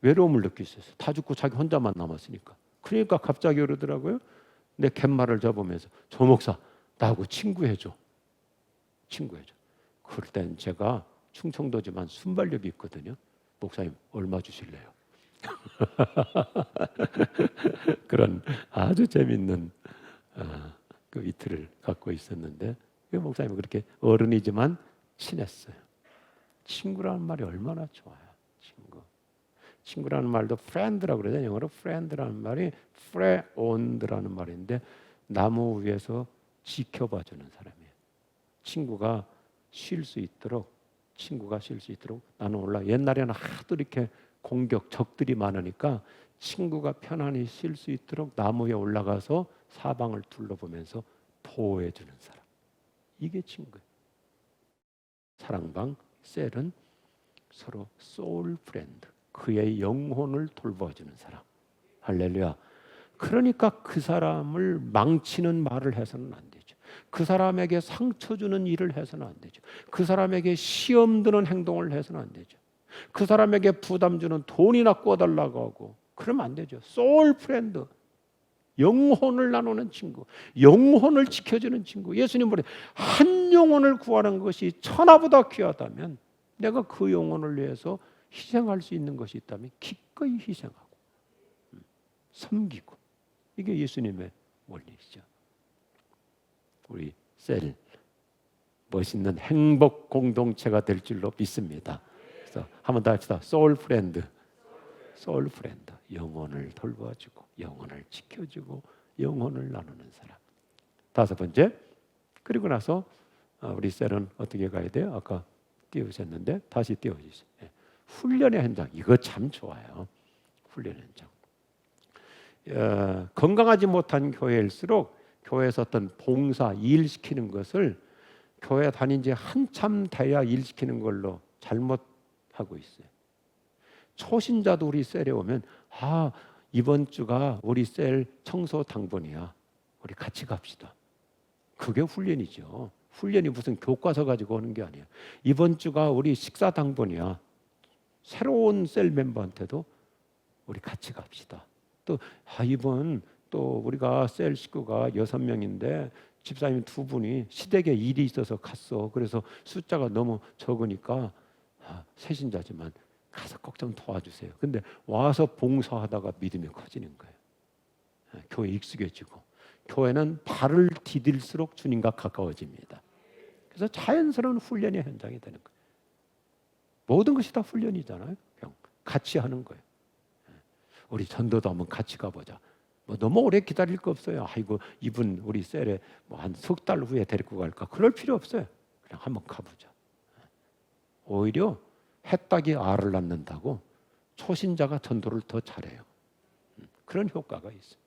[SPEAKER 1] 외로움을 느끼셨어요. 다 죽고 자기 혼자만 남았으니까. 그러니까 갑자기 그러더라고요. 내 갯말을 잡으면서, 조 목사 나하고 친구해줘. 그럴 땐 제가 충청도지만 순발력이 있거든요. 목사님 얼마 주실래요? 그런 아주 재밌는 그 이틀을 갖고 있었는데, 그 목사님은 그렇게 어른이지만 친했어요. 친구라는 말이 얼마나 좋아요. 친구. 친구라는 말도 friend라고 그러죠. 영어로 friend라는 말이 friend라는 말인데 나무 위에서 지켜봐 주는 사람이에요. 친구가 쉴 수 있도록 나는 올라 옛날에는 하도 이렇게 적들이 많으니까 친구가 편안히 쉴 수 있도록 나무 위에 올라가서 사방을 둘러보면서 보호해 주는 사람. 이게 친구예요. 사랑방 셀은 서로 소울 프렌드, 그의 영혼을 돌봐주는 사람. 할렐루야. 그러니까 그 사람을 망치는 말을 해서는 안 되죠. 그 사람에게 상처 주는 일을 해서는 안 되죠. 그 사람에게 시험 드는 행동을 해서는 안 되죠. 그 사람에게 부담 주는 돈이나 꿔달라고 하고 그러면 안 되죠. 소울 프렌드, 영혼을 나누는 친구, 영혼을 지켜주는 친구. 예수님 말에 한 영혼을 구하는 것이 천하보다 귀하다면 내가 그 영혼을 위해서 희생할 수 있는 것이 있다면 기꺼이 희생하고 섬기고, 이게 예수님의 원리시죠. 우리 셀 멋있는 행복 공동체가 될 줄로 믿습니다. 그래서 한번 더 합시다. 소울 프렌드, 소울 프렌드. 영혼을 돌봐주고 영혼을 지켜주고 영혼을 나누는 사람. 다섯 번째, 그리고 나서 우리 셀은 어떻게 가야 돼요? 아까 띄우셨는데 다시 띄워주세요. 훈련의 현장. 이거 참 좋아요. 훈련의 현장. 건강하지 못한 교회일수록 교회에서 어떤 봉사, 일 시키는 것을 교회 다닌 지 한참 돼야 일 시키는 걸로 잘못하고 있어요. 초신자도 우리 셀에 오면 이번 주가 우리 셀 청소 당번이야. 우리 같이 갑시다. 그게 훈련이죠. 훈련이 무슨 교과서 가지고 오는 게 아니에요. 이번 주가 우리 식사 당번이야. 새로운 셀 멤버한테도 우리 같이 갑시다. 또 이번 또 우리가 셀 식구가 6명인데 집사님 2분이 시댁에 일이 있어서 갔어. 그래서 숫자가 너무 적으니까 새신자지만 가서 꼭 좀 도와주세요. 근데 와서 봉사하다가 믿음이 커지는 거예요. 교회 익숙해지고, 교회는 발을 디딜수록 주님과 가까워집니다. 그래서 자연스러운 훈련의 현장이 되는 거예요. 모든 것이 다 훈련이잖아요. 그냥 같이 하는 거예요. 우리 전도도 한번 같이 가보자. 너무 오래 기다릴 거 없어요. 이분 우리 셀에 한 석 달 후에 데리고 갈까? 그럴 필요 없어요. 그냥 한번 가보자. 오히려 해딱이 알을 낳는다고 초신자가 전도를 더 잘해요. 그런 효과가 있어요.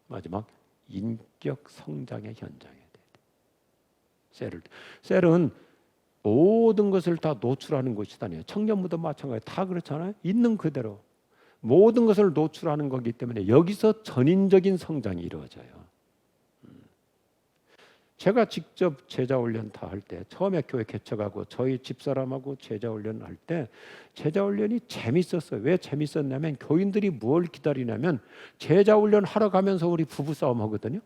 [SPEAKER 1] 마지막, 인격 성장의 현장에 셀은 모든 것을 다 노출하는 곳이다니요. 청년부도 마찬가지. 다 그렇잖아요. 있는 그대로 모든 것을 노출하는 거기 때문에 여기서 전인적인 성장이 이루어져요. 제가 직접 제자훈련 다 할 때, 처음에 교회 개척하고 저희 집사람하고 제자훈련 할 때 제자훈련이 재밌었어요. 왜 재밌었냐면 교인들이 뭘 기다리냐면 제자훈련 하러 가면서 우리 부부싸움 하거든요.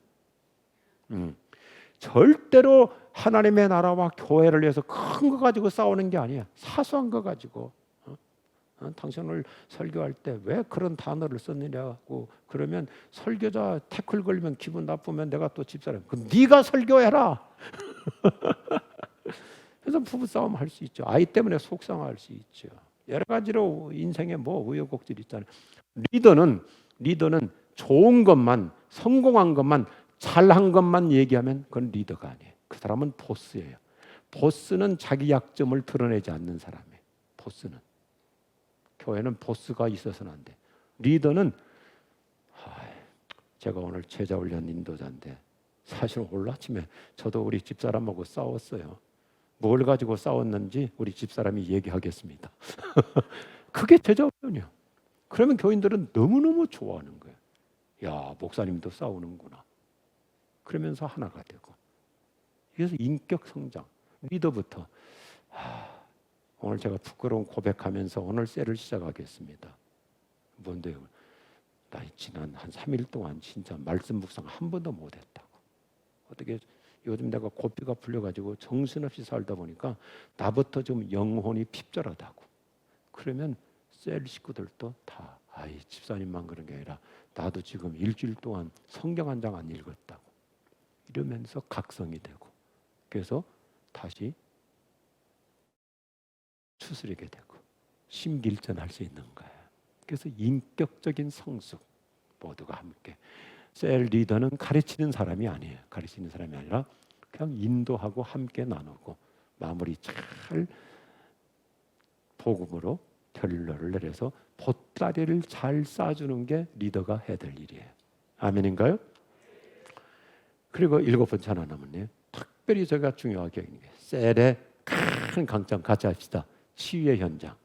[SPEAKER 1] 절대로 하나님의 나라와 교회를 위해서 큰 거 가지고 싸우는 게 아니에요. 사소한 거 가지고. 당신을 설교할 때 왜 그런 단어를 썼느냐고 그러면 설교자 태클 걸리면 기분 나쁘면 내가 또 집사람, 그럼 네가 설교해라. 그래서 부부싸움 할 수 있죠. 아이 때문에 속상할 수 있죠. 여러 가지로 인생에 우여곡절이 있잖아요. 리더는 좋은 것만, 성공한 것만, 잘한 것만 얘기하면 그건 리더가 아니에요. 그 사람은 보스예요. 보스는 자기 약점을 드러내지 않는 사람이에요. 보스는. 교회는 보스가 있어서는 안 돼. 리더는 제가 오늘 제자훈련 인도자인데 사실 오늘 아침에 저도 우리 집사람하고 싸웠어요. 뭘 가지고 싸웠는지 우리 집사람이 얘기하겠습니다. 그게 제자훈련이에요. 그러면 교인들은 너무너무 좋아하는 거예요. 야, 목사님도 싸우는구나. 그러면서 하나가 되고. 그래서 인격 성장, 리더부터. 오늘 제가 부끄러운 고백하면서 오늘 셀을 시작하겠습니다. 뭔데요? 나 지난 한 3일 동안 진짜 말씀 묵상 한 번도 못했다고. 어떻게 요즘 내가 고삐가 풀려가지고 정신없이 살다 보니까 나부터 좀 영혼이 핍절하다고. 그러면 셀 식구들도 다 집사님만 그런 게 아니라 나도 지금 일주일 동안 성경 한 장 안 읽었다고. 이러면서 각성이 되고. 그래서 다시 추스리게 되고 심기일전할 수 있는 거예요. 그래서 인격적인 성숙 모두가 함께. 셀 리더는 가르치는 사람이 아니에요. 가르치는 사람이 아니라 그냥 인도하고 함께 나누고 마무리 잘 복음으로 결론을 내려서 보따리를 잘 쏴주는 게 리더가 해야 될 일이에요. 아멘인가요? 그리고 7번째 하나 남았네요. 특별히 제가 중요하게 여기는 게 셀의 큰 강점 같이 합시다. 치유의 현장.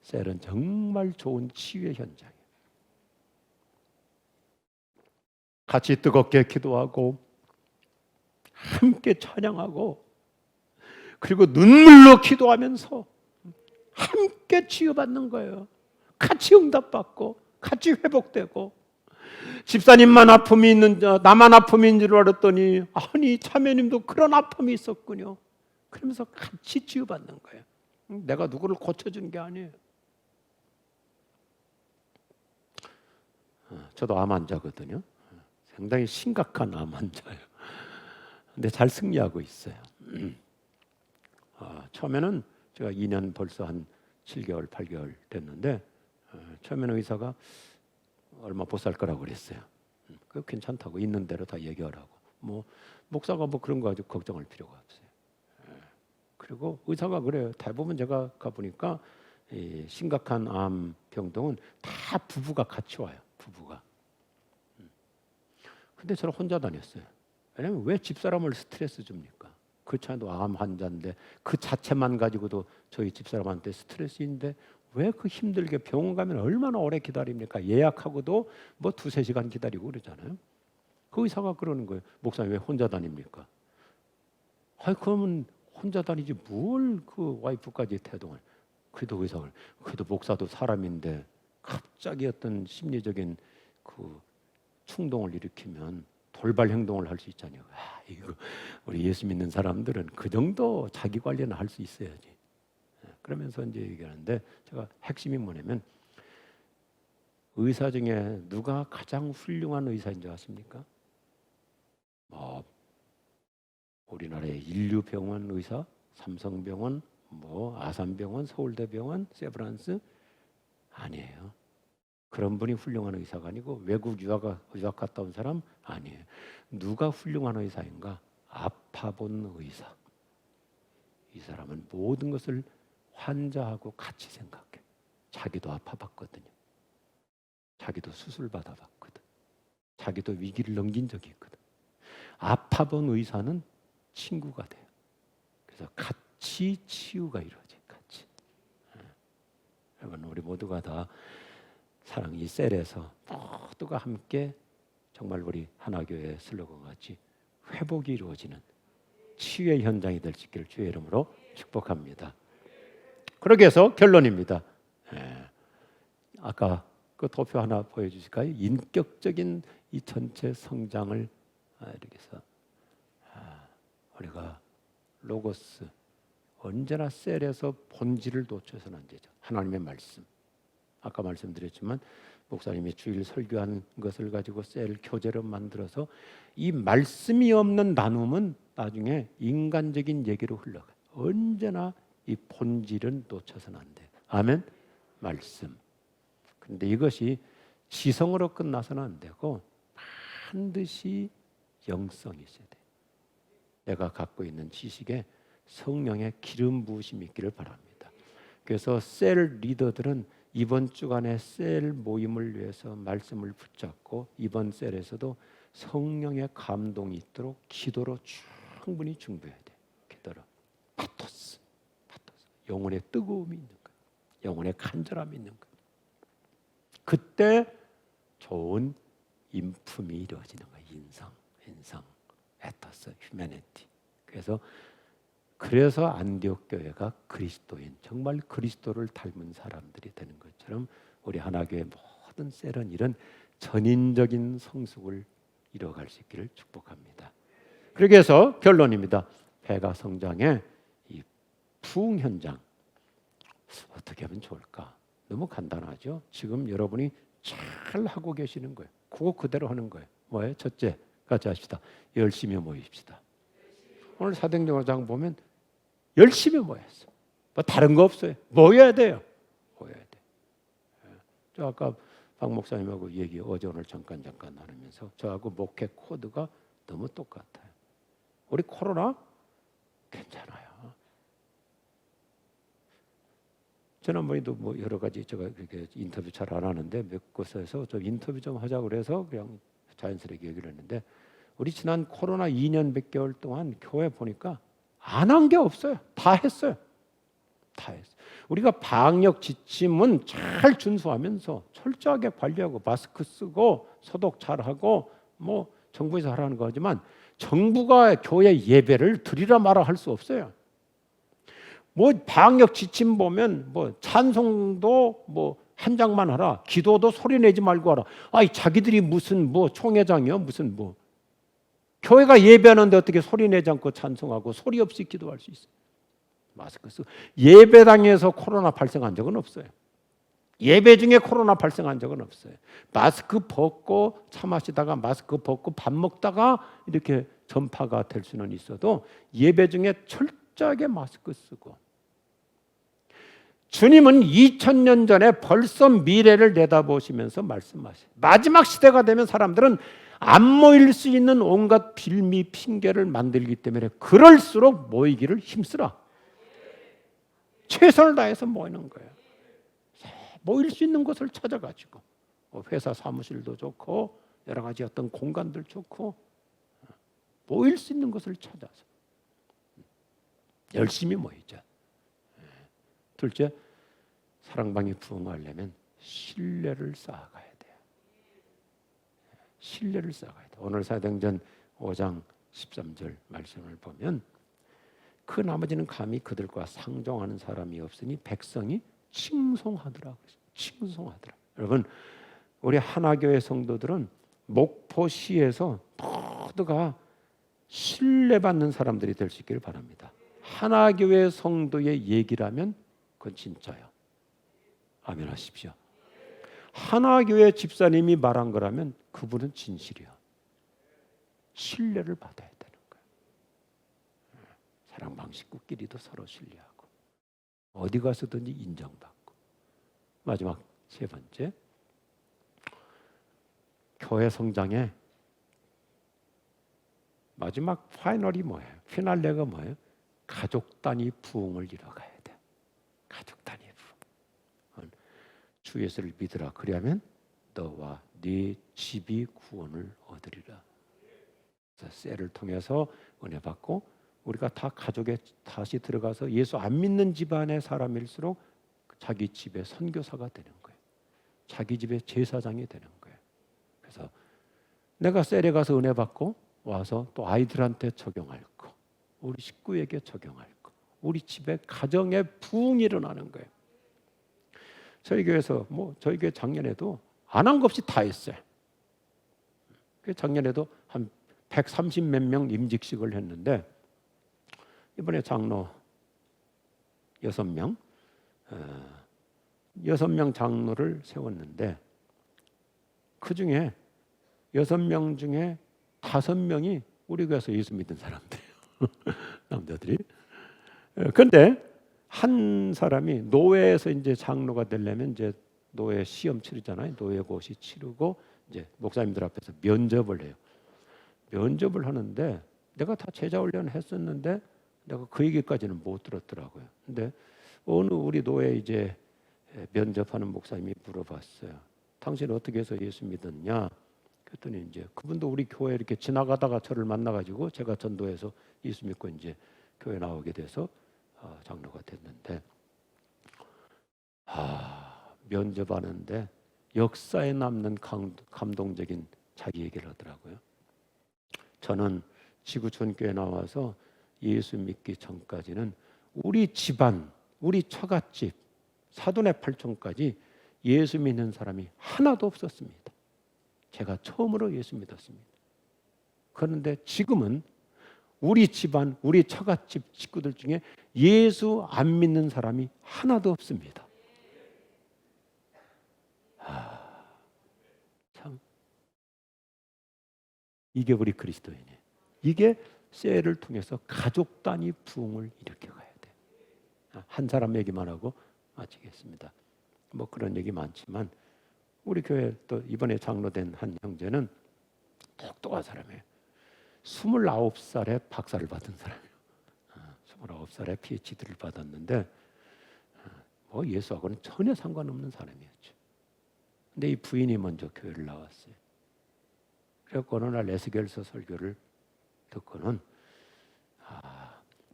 [SPEAKER 1] 셀은 정말 좋은 치유의 현장이에요. 같이 뜨겁게 기도하고 함께 찬양하고 그리고 눈물로 기도하면서 함께 치유받는 거예요. 같이 응답받고 같이 회복되고 집사님만 아픔이 있는 나만 아픔인 줄 알았더니 아니 참여님도 그런 아픔이 있었군요. 그러면서 같이 치유받는 거예요. 내가 누구를 고쳐준 게 아니에요. 저도 암 환자거든요. 상당히 심각한 암 환자예요. 근데 잘 승리하고 있어요. 처음에는 제가 2년 벌써 한 7개월, 8개월 됐는데 처음에는 의사가 얼마 못 살 거라고 그랬어요. 그 괜찮다고 있는 대로 다 얘기하라고. 뭐 목사가 뭐 그런 거 가지고 걱정할 필요가 없어요. 그리고 의사가 그래요. 대부분 제가 가보니까 이 심각한 암 병동은 다 부부가 같이 와요. 부부가. 근데 저는 혼자 다녔어요. 왜냐면 왜 집사람을 스트레스 줍니까? 그렇잖아도 암 환자인데 그 자체만 가지고도 저희 집사람한테 스트레스인데 왜 그 힘들게 병원 가면 얼마나 오래 기다립니까? 예약하고도 뭐 2-3시간 기다리고 그러잖아요. 그 의사가 그러는 거예요. 목사님 왜 혼자 다닙니까? 그러면 혼자 다니지 뭘 그 와이프까지 태동을. 그래도 의사가 그래도 목사도 사람인데 갑자기 어떤 심리적인 그 충동을 일으키면 돌발 행동을 할 수 있잖아요. 이거 우리 예수 믿는 사람들은 그 정도 자기 관리는 할 수 있어야지. 그러면서 이제 얘기하는데 제가 핵심이 뭐냐면 의사 중에 누가 가장 훌륭한 의사인 줄 아십니까? 뭐 우리나라의 인류병원 의사, 삼성병원, 뭐 아산병원, 서울대병원, 세브란스 아니에요. 그런 분이 훌륭한 의사가 아니고 외국 유학 갔다 온 사람 아니에요. 누가 훌륭한 의사인가? 아파본 의사. 이 사람은 모든 것을 환자하고 같이 생각해. 자기도 아파봤거든요. 자기도 수술 받아봤거든. 자기도 위기를 넘긴 적이 있거든. 아파본 의사는 친구가 돼요. 그래서 같이 치유가 이루어져요. 같이. 여러분 우리 모두가 다 사랑 이 셀에서 모두가 함께 정말 우리 하나교회 슬로건 같이 회복이 이루어지는 치유의 현장이 될 수 있기를 주의 이름으로 축복합니다. 그러기 위해서 결론입니다. 아까 그 도표 하나 보여주실까요? 인격적인 이 전체 성장을 이렇게 해서 우리가 로고스 언제나 셀에서 본질을 놓쳐서는 안 되죠. 하나님의 말씀. 아까 말씀드렸지만 목사님이 주일 설교한 것을 가지고 셀 교재로 만들어서 이 말씀이 없는 나눔은 나중에 인간적인 얘기로 흘러가요. 언제나 이 본질은 놓쳐서는 안 돼요. 아멘? 말씀. 그런데 이것이 지성으로 끝나서는 안 되고 반드시 영성이 있어야 돼요. 내가 갖고 있는 지식에 성령의 기름 부으심이 있기를 바랍니다. 그래서 셀 리더들은 이번 주간의 셀 모임을 위해서 말씀을 붙잡고 이번 셀에서도 성령의 감동이 있도록 기도로 충분히 준비해야 돼요. 기도로. 파토스. 영혼의 뜨거움이 있는 거예요. 영혼의 간절함이 있는 거예요. 그때 좋은 인품이 이루어지는 거예요. 인성, 에토스, 휴머니티. 그래서 안디옥 교회가 그리스도인, 정말 그리스도를 닮은 사람들이 되는 것처럼 우리 하나교회 모든 셀은 이런 전인적인 성숙을 이뤄갈 수 있기를 축복합니다. 그렇게 해서 결론입니다. 배가 성장의 이 부흥 현장 어떻게 하면 좋을까? 너무 간단하죠. 지금 여러분이 잘 하고 계시는 거예요. 그거 그대로 하는 거예요. 뭐예요? 첫째, 같이 합시다. 열심히 모입시다. 오늘 사도행전 5장 보면 열심히 모였어. 뭐 다른 거 없어요. 모여야 돼요. 모여야 돼. 저 아까 박 목사님하고 얘기 어제 오늘 잠깐 나누면서 저하고 목회 코드가 너무 똑같아요. 우리 코로나 괜찮아요. 지난번에도 뭐 여러 가지 제가 그렇게 인터뷰 잘 안 하는데 몇 곳에서 좀 인터뷰 좀 하자고 그래서 그냥 자연스럽게 얘기를 했는데 우리 지난 코로나 2년 몇 개월 동안 교회 보니까 안 한 게 없어요. 다 했어요. 다 했어요. 우리가 방역 지침은 잘 준수하면서 철저하게 관리하고 마스크 쓰고 소독 잘하고 뭐 정부에서 하라는 거지만 정부가 교회 예배를 드리라 마라 할 수 없어요. 뭐 방역 지침 보면 뭐 찬송도 뭐 한 장만 하라, 기도도 소리 내지 말고 하라. 아이 자기들이 무슨 뭐 총회장이요, 무슨 뭐 교회가 예배하는데 어떻게 소리 내지 않고 찬송하고 소리 없이 기도할 수 있어요? 마스크 쓰고 예배당에서 코로나 발생한 적은 없어요. 예배 중에 코로나 발생한 적은 없어요. 마스크 벗고 차 마시다가 마스크 벗고 밥 먹다가 이렇게 전파가 될 수는 있어도 예배 중에 철저하게 마스크 쓰고 주님은 2000년 전에 벌써 미래를 내다보시면서 말씀하세요. 마지막 시대가 되면 사람들은 안 모일 수 있는 온갖 빌미 핑계를 만들기 때문에 그럴수록 모이기를 힘쓰라. 최선을 다해서 모이는 거예요. 모일 수 있는 곳을 찾아가지고 회사 사무실도 좋고 여러 가지 어떤 공간들 좋고 모일 수 있는 곳을 찾아서 열심히 모이자. 둘째, 사랑방이 부흥하려면 신뢰를 쌓아가야 돼요. 신뢰를 쌓아가야 돼요. 오늘 사도행전 5장 13절 말씀을 보면 그 나머지는 감히 그들과 상종하는 사람이 없으니 백성이 칭송하더라. 칭송하더라. 여러분, 우리 하나교회 성도들은 목포시에서 모두가 신뢰받는 사람들이 될 수 있기를 바랍니다. 하나교회 성도의 얘기라면 그건 진짜요. 아멘 하십시오. 하나교회 집사님이 말한 거라면 그분은 진실이야. 신뢰를 받아야 되는 거예요. 사랑방 식구끼리도 서로 신뢰하고 어디 가서든지 인정받고. 마지막 세 번째, 교회 성장의 마지막 파이널이 뭐예요? 피날레가 뭐예요? 가족 단위 부흥을 이뤄가야 돼. 가족 단위 부흥. 주 예수를 믿으라. 그리하면 너와 네 집이 구원을 얻으리라. 그래서 셀을 통해서 은혜 받고 우리가 다 가족에 다시 들어가서 예수 안 믿는 집안의 사람일수록 자기 집의 선교사가 되는 거예요. 자기 집의 제사장이 되는 거예요. 그래서 내가 셀에 가서 은혜 받고 와서 또 아이들한테 적용할 거, 우리 식구에게 적용할 거, 우리 집에 가정의 부흥이 일어나는 거예요. 저희 교회에서 저희 교회 작년에도 안 한 것 없이 다 했어요. 작년에도 한 130 몇 명 임직식을 했는데 이번에 장로 6명, 6명 장로를 세웠는데 그 중에 6명 중에 5명이 우리 교회에서 예수 믿은 사람들이에요. 남자들이. 그런데 한 사람이 노회에서 이제 장로가 되려면 이제 노회 시험 치르잖아요. 노회고시 치르고 이제 목사님들 앞에서 면접을 해요. 면접을 하는데 내가 다 제자 훈련을 했었는데 내가 그 얘기까지는 못 들었더라고요. 근데 어느 우리 노회 이제 면접하는 목사님이 물어봤어요. 당신 어떻게 해서 예수 믿었냐? 그랬더니 이제 그분도 우리 교회 이렇게 지나가다가 저를 만나가지고 제가 전도해서 예수 믿고 이제 교회 나오게 돼서 장로가 됐는데 면접하는데 역사에 남는 감동적인 자기 얘기를 하더라고요. 저는 지구촌교회 나와서 예수 믿기 전까지는 우리 집안, 우리 처갓집, 사돈의 팔촌까지 예수 믿는 사람이 하나도 없었습니다. 제가 처음으로 예수 믿었습니다. 그런데 지금은 우리 집안, 우리 처갓집 식구들 중에 예수 안 믿는 사람이 하나도 없습니다. 참 이게 우리 그리스도인이에요. 이게 셀을 통해서 가족 단위 부흥을 일으켜 가야 돼. 한 사람 얘기만 하고 마치겠습니다. 뭐 그런 얘기 많지만 우리 교회 또 이번에 장로된 한 형제는 똑똑한 사람이에요. 29살에 박사를 받은 사람이에요. 29살에 PhD를 받았는데 뭐 예수하고는 전혀 상관없는 사람이었죠. 근데 이 부인이 먼저 교회를 나왔어요. 그래서 어느 날 에스겔서 설교를 듣고는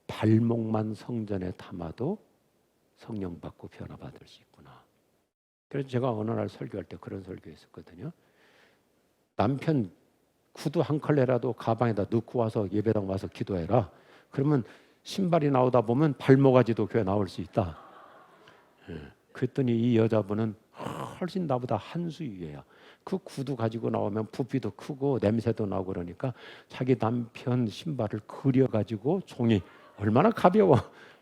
[SPEAKER 1] 발목만 성전에 담아도 성령 받고 변화 받을 수 있구나. 그래서 제가 어느 날 설교할 때 그런 설교했었거든요. 남편 구두 한 컬레라도 가방에다 넣고 와서 예배당 와서 기도해라. 그러면 신발이 나오다 보면 발모가지도 교회 나올 수 있다. 그랬더니 이 여자분은 훨씬 나보다 한 수 위에야. 그 구두 가지고 나오면 부피도 크고 냄새도 나고 그러니까 자기 남편 신발을 그려가지고 종이 얼마나 가벼워.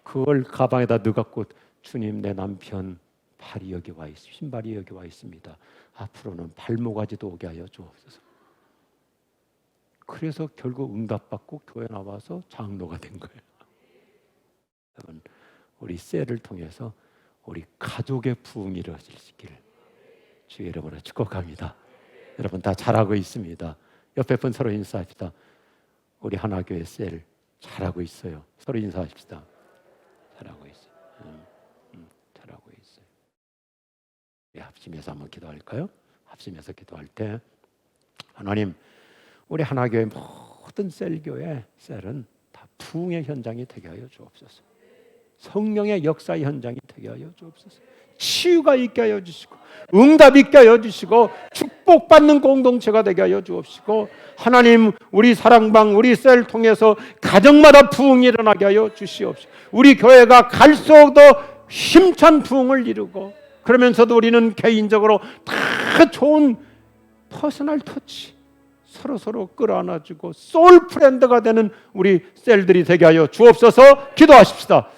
[SPEAKER 1] 그걸 가방에다 넣어갖고 주님 내 남편 발이 여기 와 있, 신발이 여기 와 있습니다. 앞으로는 발모가지도 오게 하여 주옵소서. 그래서 결국 응답받고 교회 나와서 장로가 된 거예요. 여러분, 우리 셀을 통해서 우리 가족의 부흥이 이루어지기를 주의 이름으로 축복합니다. 여러분 다 잘하고 있습니다. 옆에 분 서로 인사합시다. 우리 하나교회 셀 잘하고 있어요. 서로 인사합시다. 잘하고 있어요. 잘하고 있어요. 합심해서 한번 기도할까요? 합심해서 기도할 때 하나님, 우리 하나교회 모든 셀교회 셀은 다 부흥의 현장이 되게 하여 주옵소서. 성령의 역사의 현장이 되게 하여 주옵소서. 치유가 있게 하여 주시고 응답 있게 하여 주시고 축복받는 공동체가 되게 하여 주옵시고 하나님, 우리 사랑방 우리 셀 통해서 가정마다 부흥이 일어나게 하여 주시옵시고 우리 교회가 갈수록 더 힘찬 부흥을 이루고 그러면서도 우리는 개인적으로 다 좋은 퍼스널 터치 서로 끌어안아주고 소울 프렌드가 되는 우리 셀들이 되게 하여 주옵소서. 기도하십시다.